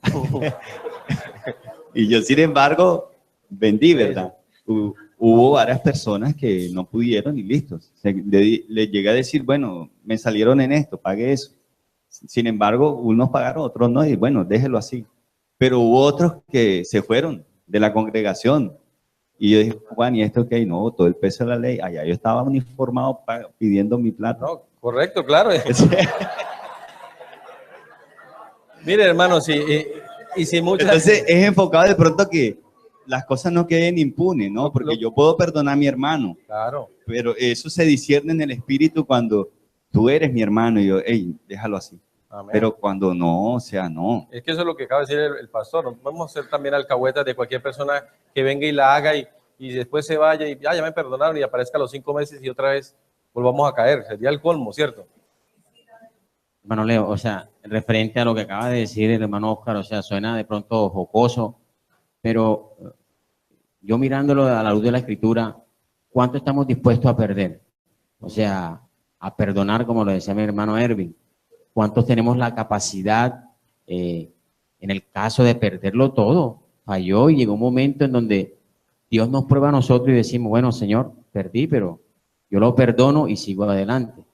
y yo sin embargo, vendí, ¿verdad? Hubo varias personas que no pudieron y listos. Le llegué a decir, bueno, me salieron en esto, pagué eso. Sin embargo, unos pagaron, otros no, y bueno, déjelo así. Pero hubo otros que se fueron de la congregación. Y yo dije, Juan, ¿y esto qué? No, todo el peso de la ley. Allá yo estaba uniformado pidiendo mi plata. No, correcto, claro. Mire, hermano, y si muchas... Entonces es enfocado de pronto que las cosas no queden impunes, ¿no? Porque yo puedo perdonar a mi hermano. Claro. Pero eso se discierne en el espíritu cuando tú eres mi hermano y yo, hey, déjalo así. Amén. Pero cuando no, o sea, no. Es que eso es lo que acaba de decir el pastor. No vamos a ser también alcahuetas de cualquier persona que venga y la haga y después se vaya y ya me perdonaron y aparezca a los 5 meses y otra vez volvamos a caer. Sería el colmo, ¿cierto? Hermano Leo, o sea, referente a lo que acaba de decir el hermano Oscar, o sea, suena de pronto jocoso, pero yo mirándolo a la luz de la Escritura, ¿cuánto estamos dispuestos a perder? O sea, a perdonar, como lo decía mi hermano Erwin. ¿Cuántos tenemos la capacidad, en el caso de perderlo todo? Falló y llegó un momento en donde Dios nos prueba a nosotros y decimos, bueno, Señor, perdí, pero yo lo perdono y sigo adelante.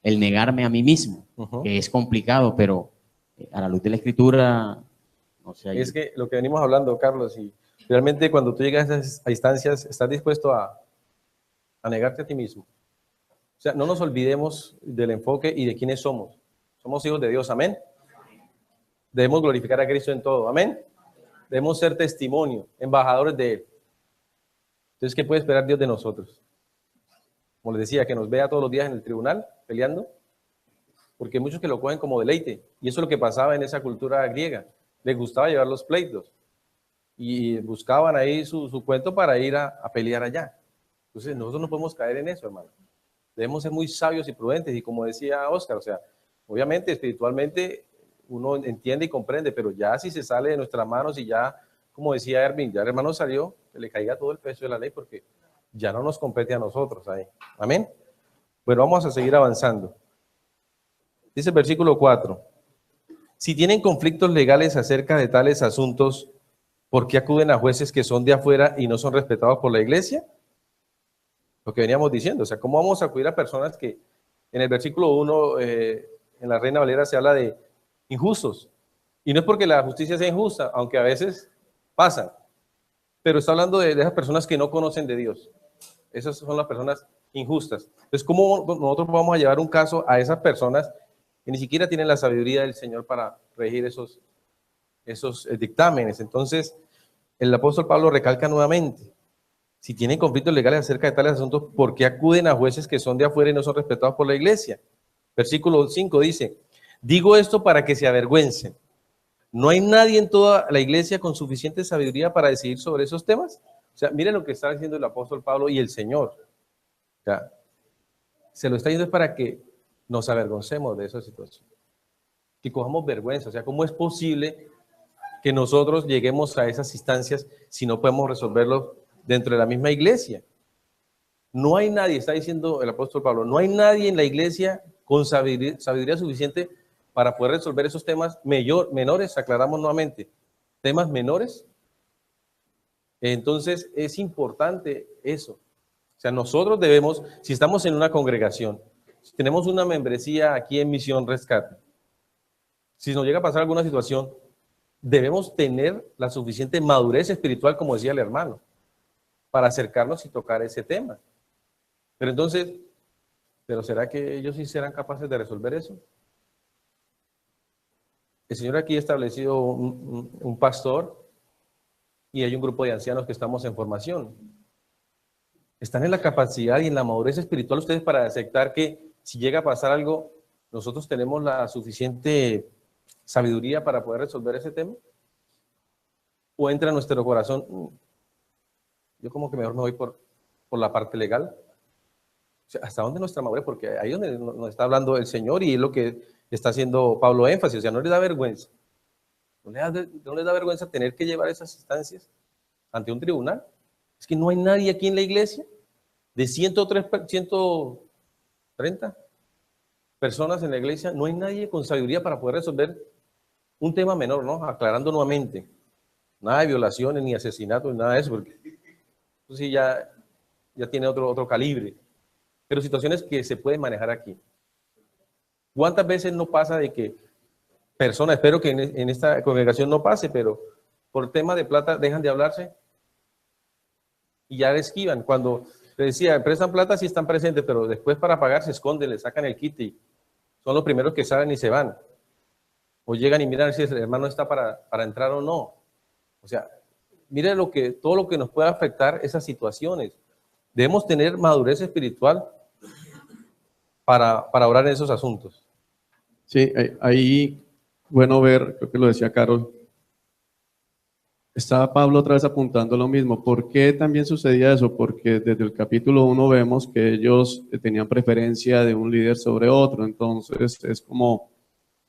El negarme a mí mismo, que es complicado, pero a la luz de la Escritura, no sé. Es que lo que venimos hablando, Carlos, y realmente cuando tú llegas a esas instancias, estás dispuesto a negarte a ti mismo. O sea, no nos olvidemos del enfoque y de quiénes somos. Somos hijos de Dios, amén. Debemos glorificar a Cristo en todo, amén. Debemos ser testimonio, embajadores de Él. Entonces, ¿qué puede esperar Dios de nosotros? Como les decía, que nos vea todos los días en el tribunal peleando, porque hay muchos que lo cogen como deleite, y eso es lo que pasaba en esa cultura griega. Les gustaba llevar los pleitos y buscaban ahí su cuento para ir a pelear allá. Entonces, nosotros no podemos caer en eso, hermano. Debemos ser muy sabios y prudentes, y como decía Oscar, o sea, obviamente espiritualmente uno entiende y comprende, pero ya si se sale de nuestras manos y ya, como decía Erwin, ya el hermano salió, que le caiga todo el peso de la ley porque ya no nos compete a nosotros ahí. Amén. Bueno, vamos a seguir avanzando. Dice el versículo 4. Si tienen conflictos legales acerca de tales asuntos, ¿por qué acuden a jueces que son de afuera y no son respetados por la iglesia? Lo que veníamos diciendo, o sea, ¿cómo vamos a acudir a personas que en el versículo 1, en la Reina Valera se habla de injustos? Y no es porque la justicia sea injusta, aunque a veces pasa, pero está hablando de esas personas que no conocen de Dios. Esas son las personas injustas. Entonces, ¿cómo nosotros vamos a llevar un caso a esas personas que ni siquiera tienen la sabiduría del Señor para regir esos dictámenes? Entonces, el apóstol Pablo recalca nuevamente, si tienen conflictos legales acerca de tales asuntos, ¿por qué acuden a jueces que son de afuera y no son respetados por la iglesia? Versículo 5 dice, digo esto para que se avergüencen. ¿No hay nadie en toda la iglesia con suficiente sabiduría para decidir sobre esos temas? O sea, miren lo que está diciendo el apóstol Pablo y el Señor. O sea, se lo está diciendo es para que nos avergoncemos de esa situación. Que cojamos vergüenza. O sea, ¿cómo es posible que nosotros lleguemos a esas instancias si no podemos resolverlo dentro de la misma iglesia. No hay nadie, está diciendo el apóstol Pablo, no hay nadie en la iglesia con sabiduría suficiente para poder resolver esos temas menores, aclaramos nuevamente, temas menores. Entonces es importante eso. O sea, nosotros debemos, si estamos en una congregación, si tenemos una membresía aquí en Misión Rescate, si nos llega a pasar alguna situación, debemos tener la suficiente madurez espiritual, como decía el hermano, para acercarnos y tocar ese tema. Pero entonces, ¿pero será que ellos sí serán capaces de resolver eso? El Señor aquí ha establecido un pastor y hay un grupo de ancianos que estamos en formación. ¿Están en la capacidad y en la madurez espiritual ustedes para aceptar que si llega a pasar algo, nosotros tenemos la suficiente sabiduría para poder resolver ese tema? ¿O entra en nuestro corazón, yo como que mejor me voy por la parte legal? O sea, ¿hasta dónde nuestra madurez? Porque ahí es donde nos está hablando el Señor y es lo que está haciendo Pablo énfasis. O sea, no les da vergüenza. No les da vergüenza tener que llevar esas instancias ante un tribunal. Es que no hay nadie aquí en la iglesia de 130 personas en la iglesia, no hay nadie con sabiduría para poder resolver un tema menor, ¿no? Aclarando nuevamente, nada de violaciones ni asesinatos, nada de eso, porque eso sí ya tiene otro calibre, pero situaciones que se pueden manejar aquí. ¿Cuántas veces no pasa de que personas, espero que en esta congregación no pase, pero por tema de plata dejan de hablarse y ya le esquivan? Cuando le decía, prestan plata, sí están presentes, pero después para pagar se esconden, le sacan el kit y son los primeros que salen y se van. O llegan y miran si el hermano está para entrar o no. O sea, mire todo lo que nos puede afectar esas situaciones. Debemos tener madurez espiritual para orar en esos asuntos. Sí, ahí, bueno ver, creo que lo decía Carol, estaba Pablo otra vez apuntando lo mismo. ¿Por qué también sucedía eso? Porque desde el capítulo 1 vemos que ellos tenían preferencia de un líder sobre otro. Entonces es como,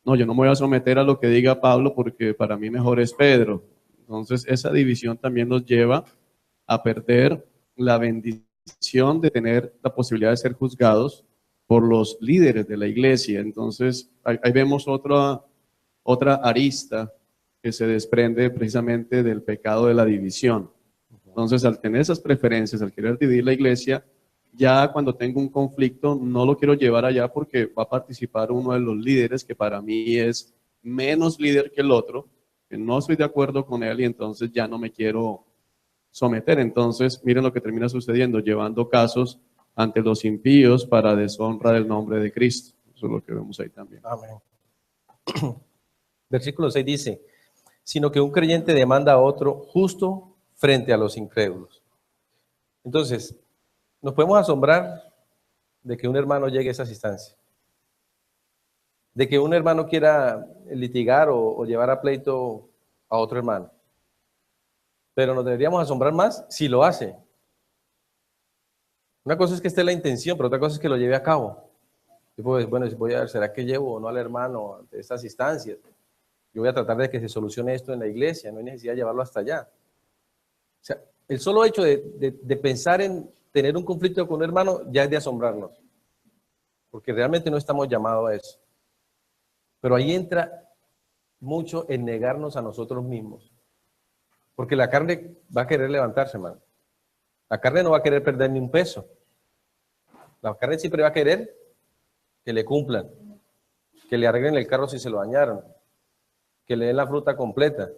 no, yo no me voy a someter a lo que diga Pablo porque para mí mejor es Pedro. Entonces esa división también nos lleva a perder la bendición de tener la posibilidad de ser juzgados por los líderes de la iglesia. Entonces ahí vemos otra arista que se desprende precisamente del pecado de la división. Entonces, al tener esas preferencias, al querer dividir la iglesia, ya cuando tengo un conflicto, no lo quiero llevar allá porque va a participar uno de los líderes que para mí es menos líder que el otro, que no estoy de acuerdo con él y entonces ya no me quiero someter. Entonces, miren lo que termina sucediendo, llevando casos ante los impíos para deshonra del nombre de Cristo. Eso es lo que vemos ahí también. Amén. Versículo 6 dice, sino que un creyente demanda a otro justo frente a los incrédulos. Entonces, nos podemos asombrar de que un hermano llegue a esas instancias, de que un hermano quiera litigar o llevar a pleito a otro hermano, pero nos deberíamos asombrar más si lo hace. Una cosa es que esté la intención, pero otra cosa es que lo lleve a cabo. Pues, bueno, voy a ver, ¿será que llevo o no al hermano ante estas instancias? Yo voy a tratar de que se solucione esto en la iglesia, no hay necesidad de llevarlo hasta allá. O sea, el solo hecho de pensar en tener un conflicto con un hermano ya es de asombrarnos, porque realmente no estamos llamados a eso. Pero ahí entra mucho en negarnos a nosotros mismos, porque la carne va a querer levantarse, hermano. La carne no va a querer perder ni un peso. La carne siempre va a querer que le cumplan, que le arreglen el carro si se lo dañaron, que le den la fruta completa,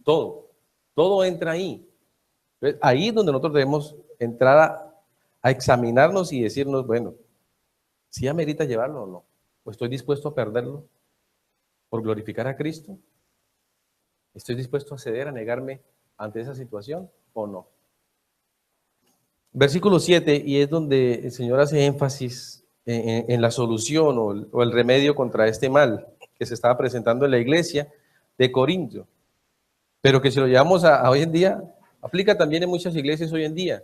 todo entra ahí. Entonces, ahí es donde nosotros debemos entrar a examinarnos y decirnos, bueno, ¿sí amerita llevarlo o no? ¿O estoy dispuesto a perderlo por glorificar a Cristo? ¿Estoy dispuesto a ceder, a negarme ante esa situación o no? Versículo 7, y es donde el Señor hace énfasis en la solución o el remedio contra este mal que se estaba presentando en la iglesia de Corinto, pero que si lo llevamos a hoy en día, aplica también en muchas iglesias hoy en día,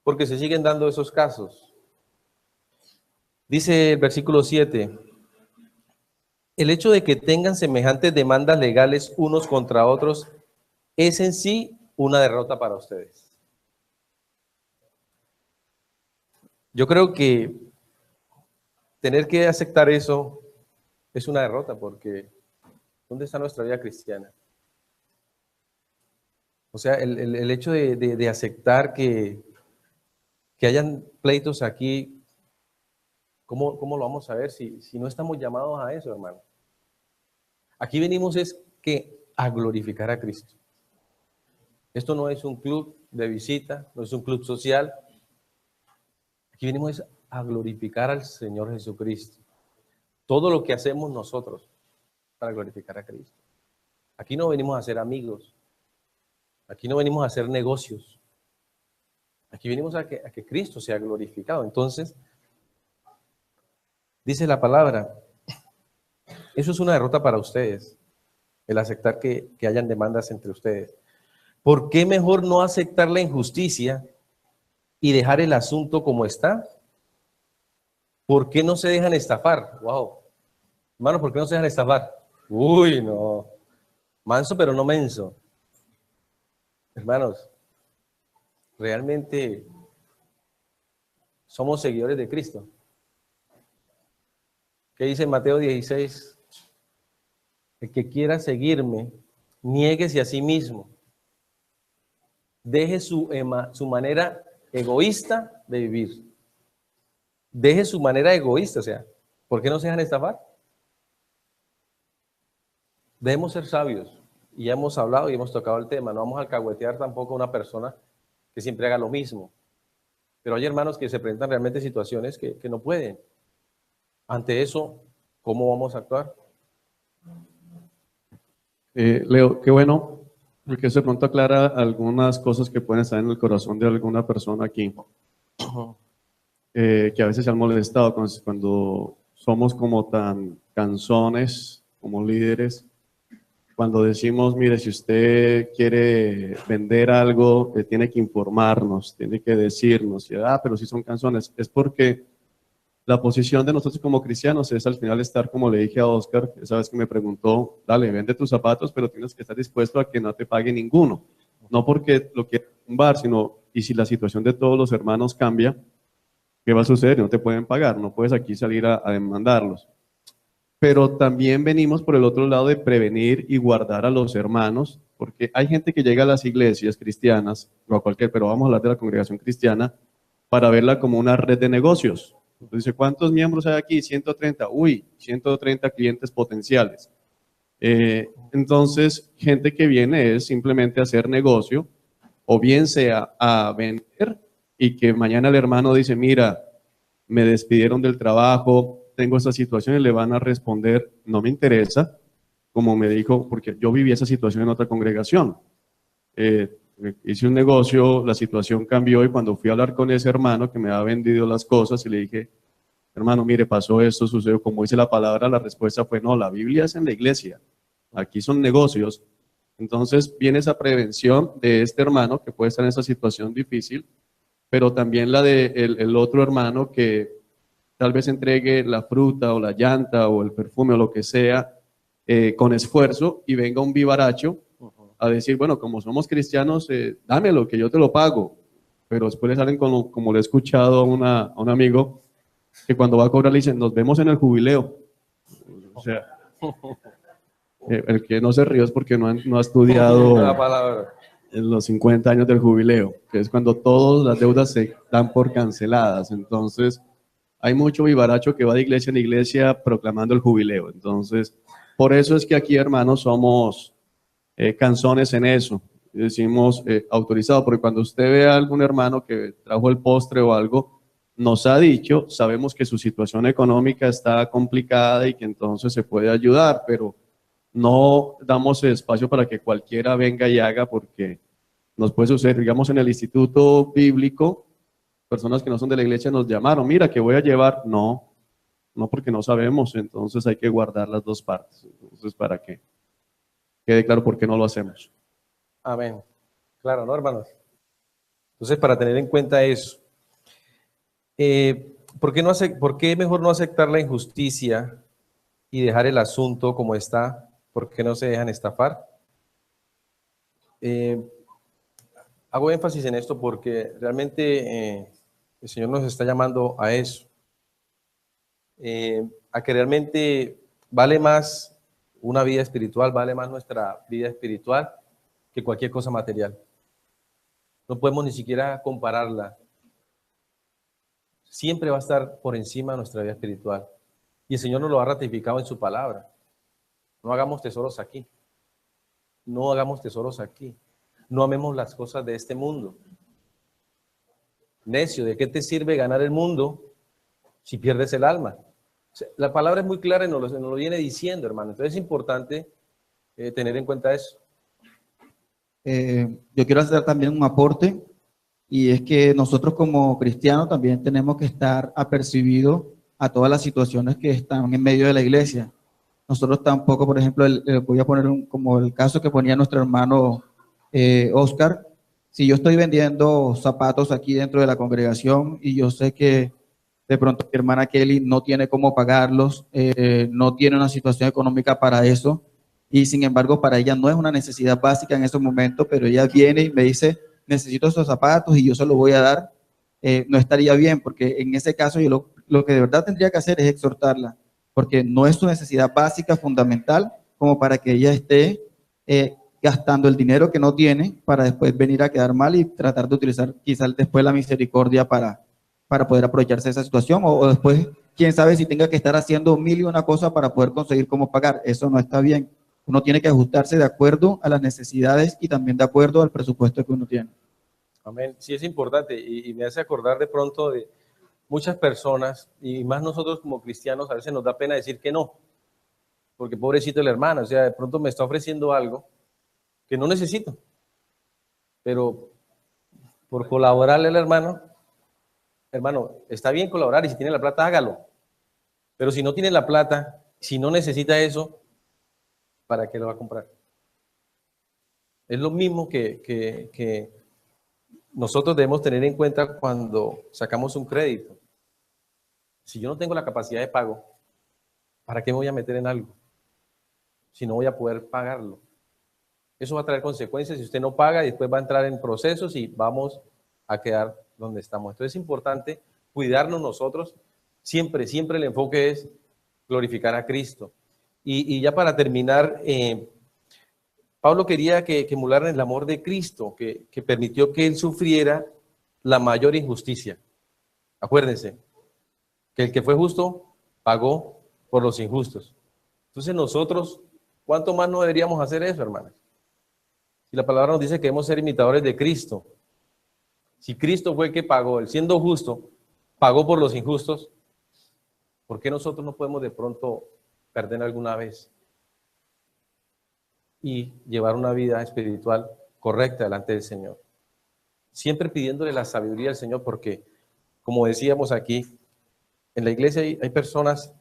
porque se siguen dando esos casos. Dice el versículo 7, el hecho de que tengan semejantes demandas legales unos contra otros es en sí una derrota para ustedes. Yo creo que tener que aceptar eso es una derrota, porque ¿dónde está nuestra vida cristiana? O sea, el hecho de aceptar que hayan pleitos aquí, ¿cómo lo vamos a ver si no estamos llamados a eso, hermano? Aquí venimos a glorificar a Cristo. Esto no es un club de visita, no es un club social. Aquí venimos a glorificar al Señor Jesucristo. Todo lo que hacemos nosotros para glorificar a Cristo. Aquí no venimos a ser amigos. Aquí no venimos a hacer negocios. Aquí venimos a que Cristo sea glorificado. Entonces, dice la palabra, eso es una derrota para ustedes, el aceptar que hayan demandas entre ustedes. ¿Por qué mejor no aceptar la injusticia y dejar el asunto como está? ¿Por qué no se dejan estafar? Wow. Hermano, ¿por qué no se dejan estafar? Uy, no. Manso, pero no menso. Hermanos, realmente somos seguidores de Cristo. ¿Qué dice Mateo 16? El que quiera seguirme, niéguese a sí mismo. Deje su manera egoísta de vivir. Deje su manera egoísta, o sea, ¿por qué no se dejan estafar? Debemos ser sabios. Y ya hemos hablado y hemos tocado el tema. No vamos a alcahuetear tampoco a una persona que siempre haga lo mismo. Pero hay hermanos que se presentan realmente situaciones que no pueden. Ante eso, ¿cómo vamos a actuar? Leo, qué bueno, porque eso de pronto aclara algunas cosas que pueden estar en el corazón de alguna persona aquí, que a veces se han molestado cuando somos como tan cansones, como líderes, cuando decimos, mire, si usted quiere vender algo, tiene que informarnos, tiene que decirnos, pero si son canzones, es porque la posición de nosotros como cristianos es al final estar, como le dije a Oscar, esa vez que me preguntó, dale, vende tus zapatos, pero tienes que estar dispuesto a que no te pague ninguno. No porque lo quieras tumbar, sino, y si la situación de todos los hermanos cambia, ¿qué va a suceder? No te pueden pagar, no puedes aquí salir a demandarlos. Pero también venimos por el otro lado de prevenir y guardar a los hermanos, porque hay gente que llega a las iglesias cristianas, o a cualquier, pero vamos a hablar de la congregación cristiana, para verla como una red de negocios. Entonces, ¿cuántos miembros hay aquí? 130. Uy, 130 clientes potenciales. Entonces, gente que viene es simplemente a hacer negocio, o bien sea a vender, y que mañana el hermano dice, mira, me despidieron del trabajo, tengo esta situación, y le van a responder, no me interesa, como me dijo, porque yo viví esa situación en otra congregación. Hice un negocio, la situación cambió, y cuando fui a hablar con ese hermano que me había vendido las cosas, y le dije, hermano, mire, pasó esto, sucedió, como dice la palabra, la respuesta fue, no, la Biblia es en la iglesia, aquí son negocios. Entonces viene esa prevención de este hermano que puede estar en esa situación difícil, pero también la de el otro hermano que tal vez entregue la fruta o la llanta o el perfume o lo que sea con esfuerzo, y venga un vivaracho a decir, bueno, como somos cristianos, dámelo, que yo te lo pago. Pero después le salen como le he escuchado a un amigo, que cuando va a cobrar le dicen, nos vemos en el jubileo. O sea, el que no se ríe es porque no ha estudiado en los 50 años del jubileo, que es cuando todas las deudas se dan por canceladas. Entonces, hay mucho vivaracho que va de iglesia en iglesia proclamando el jubileo. Entonces, por eso es que aquí, hermanos, somos canzones en eso. Decimos autorizado, porque cuando usted ve a algún hermano que trajo el postre o algo, nos ha dicho, sabemos que su situación económica está complicada y que entonces se puede ayudar, pero no damos espacio para que cualquiera venga y haga, porque nos puede suceder, digamos, en el instituto bíblico, personas que no son de la iglesia nos llamaron, mira, que voy a llevar, no, porque no sabemos, entonces hay que guardar las dos partes, entonces para que quede claro por qué no lo hacemos. Amén. Claro, ¿no, hermanos? Entonces, para tener en cuenta eso, ¿por qué mejor no aceptar la injusticia y dejar el asunto como está, porque no se dejan estafar. Hago énfasis en esto porque realmente el Señor nos está llamando a eso, a que realmente vale más una vida espiritual, vale más nuestra vida espiritual que cualquier cosa material. No podemos ni siquiera compararla. Siempre va a estar por encima de nuestra vida espiritual. Y el Señor nos lo ha ratificado en su palabra. No hagamos tesoros aquí. No hagamos tesoros aquí. No amemos las cosas de este mundo. Necio, ¿de qué te sirve ganar el mundo si pierdes el alma? O sea, la palabra es muy clara y nos lo viene diciendo, hermano. Entonces es importante tener en cuenta eso. Yo quiero hacer también un aporte, y es que nosotros como cristianos también tenemos que estar apercibidos a todas las situaciones que están en medio de la iglesia. Nosotros tampoco, por ejemplo, voy a poner como el caso que ponía nuestro hermano Oscar. Si yo estoy vendiendo zapatos aquí dentro de la congregación y yo sé que de pronto mi hermana Kelly no tiene cómo pagarlos, no tiene una situación económica para eso, y sin embargo para ella no es una necesidad básica en esos momentos, pero ella viene y me dice, necesito esos zapatos y yo se los voy a dar, no estaría bien, porque en ese caso yo lo que de verdad tendría que hacer es exhortarla, porque no es su necesidad básica, fundamental, como para que ella esté gastando el dinero que no tiene para después venir a quedar mal y tratar de utilizar quizás después la misericordia para poder aprovecharse de esa situación, o después, quién sabe si tenga que estar haciendo 1000 y una cosas para poder conseguir cómo pagar. Eso no está bien. Uno tiene que ajustarse de acuerdo a las necesidades y también de acuerdo al presupuesto que uno tiene. Amén. Sí, es importante y me hace acordar de pronto de muchas personas, y más nosotros como cristianos, a veces nos da pena decir que no, porque pobrecito el hermano, o sea, de pronto me está ofreciendo algo que no necesito, pero por colaborarle al hermano, está bien colaborar, y si tiene la plata, hágalo, pero si no tiene la plata, si no necesita eso, ¿para qué lo va a comprar? Es lo mismo que nosotros debemos tener en cuenta cuando sacamos un crédito. Si yo no tengo la capacidad de pago, ¿para qué me voy a meter en algo si no voy a poder pagarlo? Eso va a traer consecuencias si usted no paga, y después va a entrar en procesos y vamos a quedar donde estamos. Entonces es importante cuidarnos nosotros. Siempre el enfoque es glorificar a Cristo. Y ya para terminar, Pablo quería que emularan el amor de Cristo, que permitió que él sufriera la mayor injusticia. Acuérdense, que el que fue justo pagó por los injustos. Entonces nosotros, ¿cuánto más no deberíamos hacer eso, hermanos? Si la palabra nos dice que debemos ser imitadores de Cristo. Si Cristo fue el que pagó, él siendo justo, pagó por los injustos, ¿por qué nosotros no podemos de pronto perder alguna vez y llevar una vida espiritual correcta delante del Señor? Siempre pidiéndole la sabiduría al Señor, porque, como decíamos aquí, en la iglesia hay personas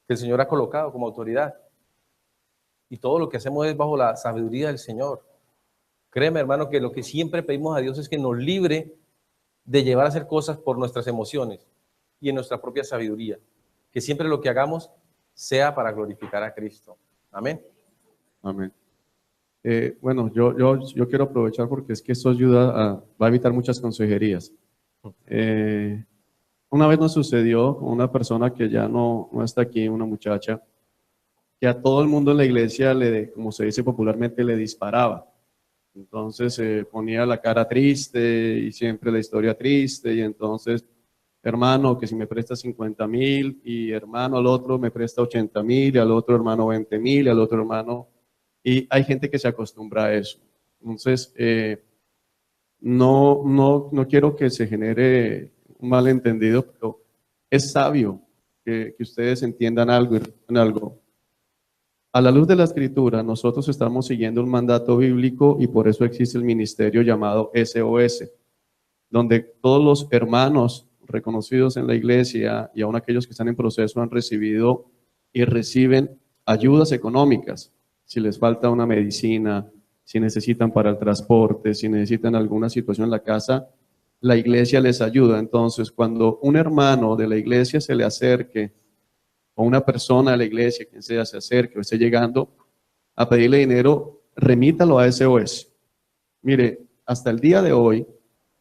que el Señor ha colocado como autoridad, y todo lo que hacemos es bajo la sabiduría del Señor. Créeme, hermano, que lo que siempre pedimos a Dios es que nos libre de llevar a hacer cosas por nuestras emociones y en nuestra propia sabiduría. Que siempre lo que hagamos sea para glorificar a Cristo. Amén. Amén. Bueno, yo quiero aprovechar porque es que esto ayuda va a evitar muchas consejerías. Una vez nos sucedió con una persona que ya no está aquí, una muchacha, que a todo el mundo en la iglesia, como se dice popularmente, le disparaba. Entonces ponía la cara triste y siempre la historia triste, y entonces, hermano, que si me presta 50,000, y hermano, al otro me presta 80,000, y al otro hermano 20,000, y al otro hermano, y hay gente que se acostumbra a eso. Entonces, no quiero que se genere un malentendido, pero es sabio que ustedes entiendan algo. A la luz de la Escritura, nosotros estamos siguiendo un mandato bíblico, y por eso existe el ministerio llamado SOS, donde todos los hermanos reconocidos en la iglesia y aún aquellos que están en proceso han recibido y reciben ayudas económicas. Si les falta una medicina, si necesitan para el transporte, si necesitan alguna situación en la casa, la iglesia les ayuda. Entonces, cuando un hermano de la iglesia se le acerque o una persona de la iglesia, quien sea, se acerque o esté llegando a pedirle dinero, remítalo a SOS. Mire, hasta el día de hoy,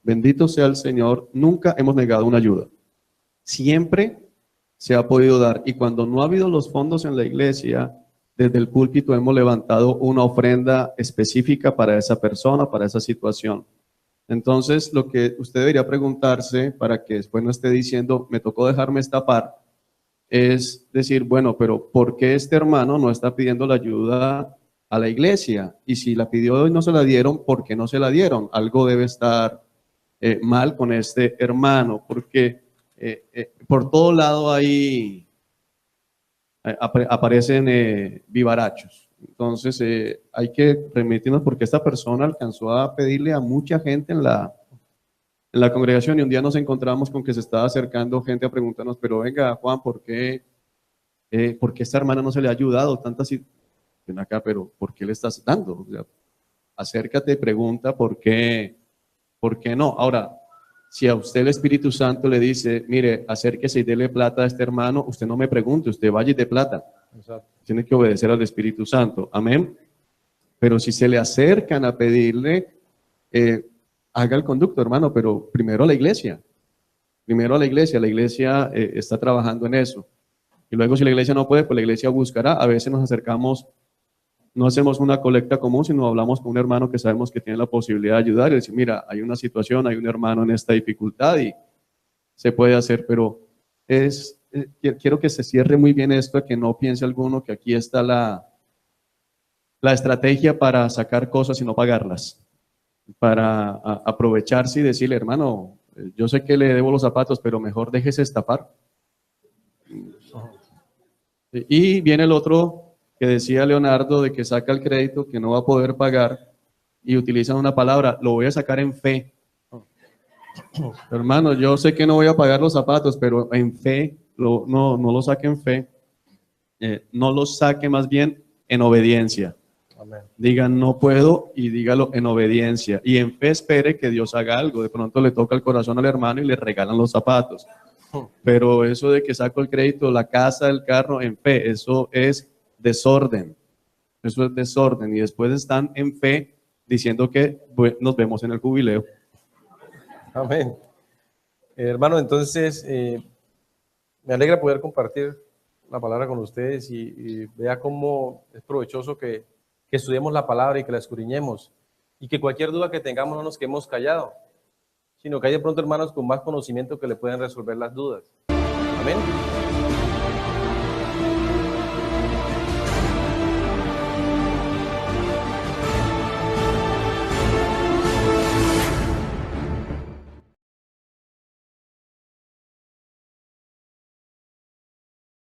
bendito sea el Señor, nunca hemos negado una ayuda. Siempre se ha podido dar. Y cuando no ha habido los fondos en la iglesia, desde el púlpito hemos levantado una ofrenda específica para esa persona, para esa situación. Entonces, lo que usted debería preguntarse, para que después no esté diciendo, me tocó dejarme estafar, es decir, bueno, pero ¿por qué este hermano no está pidiendo la ayuda a la iglesia? Y si la pidió y no se la dieron, ¿por qué no se la dieron? Algo debe estar mal con este hermano, porque por todo lado ahí aparecen vivarachos. Entonces hay que remitirnos, porque esta persona alcanzó a pedirle a mucha gente en la congregación, y un día nos encontramos con que se estaba acercando gente a preguntarnos, pero venga Juan, ¿por qué esta hermana no se le ha ayudado? Tantas ven acá, pero ¿por qué le estás dando? O sea, acércate, pregunta ¿por qué no? Ahora, si a usted el Espíritu Santo le dice, mire, acérquese y dele plata a este hermano, usted no me pregunte, usted vaya y dé plata. Exacto. Tiene que obedecer al Espíritu Santo. Amén. Pero si se le acercan a pedirle, haga el conducto, hermano, pero primero a la iglesia. Primero a la iglesia está trabajando en eso. Y luego si la iglesia no puede, pues la iglesia buscará. A veces nos acercamos, no hacemos una colecta común, sino hablamos con un hermano que sabemos que tiene la posibilidad de ayudar y decir, mira, hay una situación, hay un hermano en esta dificultad y se puede hacer, pero quiero que se cierre muy bien esto, que no piense alguno que aquí está la estrategia para sacar cosas y no pagarlas, para aprovecharse y decirle, hermano, yo sé que le debo los zapatos, pero mejor déjese estafar. Y viene el otro que decía Leonardo, de que saca el crédito, que no va a poder pagar, y utilizan una palabra, lo voy a sacar en fe. Hermano, yo sé que no voy a pagar los zapatos, pero en fe, no lo saque en fe, no lo saque más bien en obediencia. Amén. Diga no puedo y dígalo en obediencia, y en fe espere que Dios haga algo. De pronto le toca el corazón al hermano y le regalan los zapatos, pero eso de que saco el crédito, la casa, el carro, en fe, eso es desorden, eso es desorden, y después están en fe diciendo que nos vemos en el jubileo. Amén. Hermano, entonces me alegra poder compartir la palabra con ustedes y vea cómo es provechoso que estudiemos la palabra y que la escudriñemos, y que cualquier duda que tengamos no nos quedemos callados, sino que hay de pronto hermanos con más conocimiento que le pueden resolver las dudas. Amén.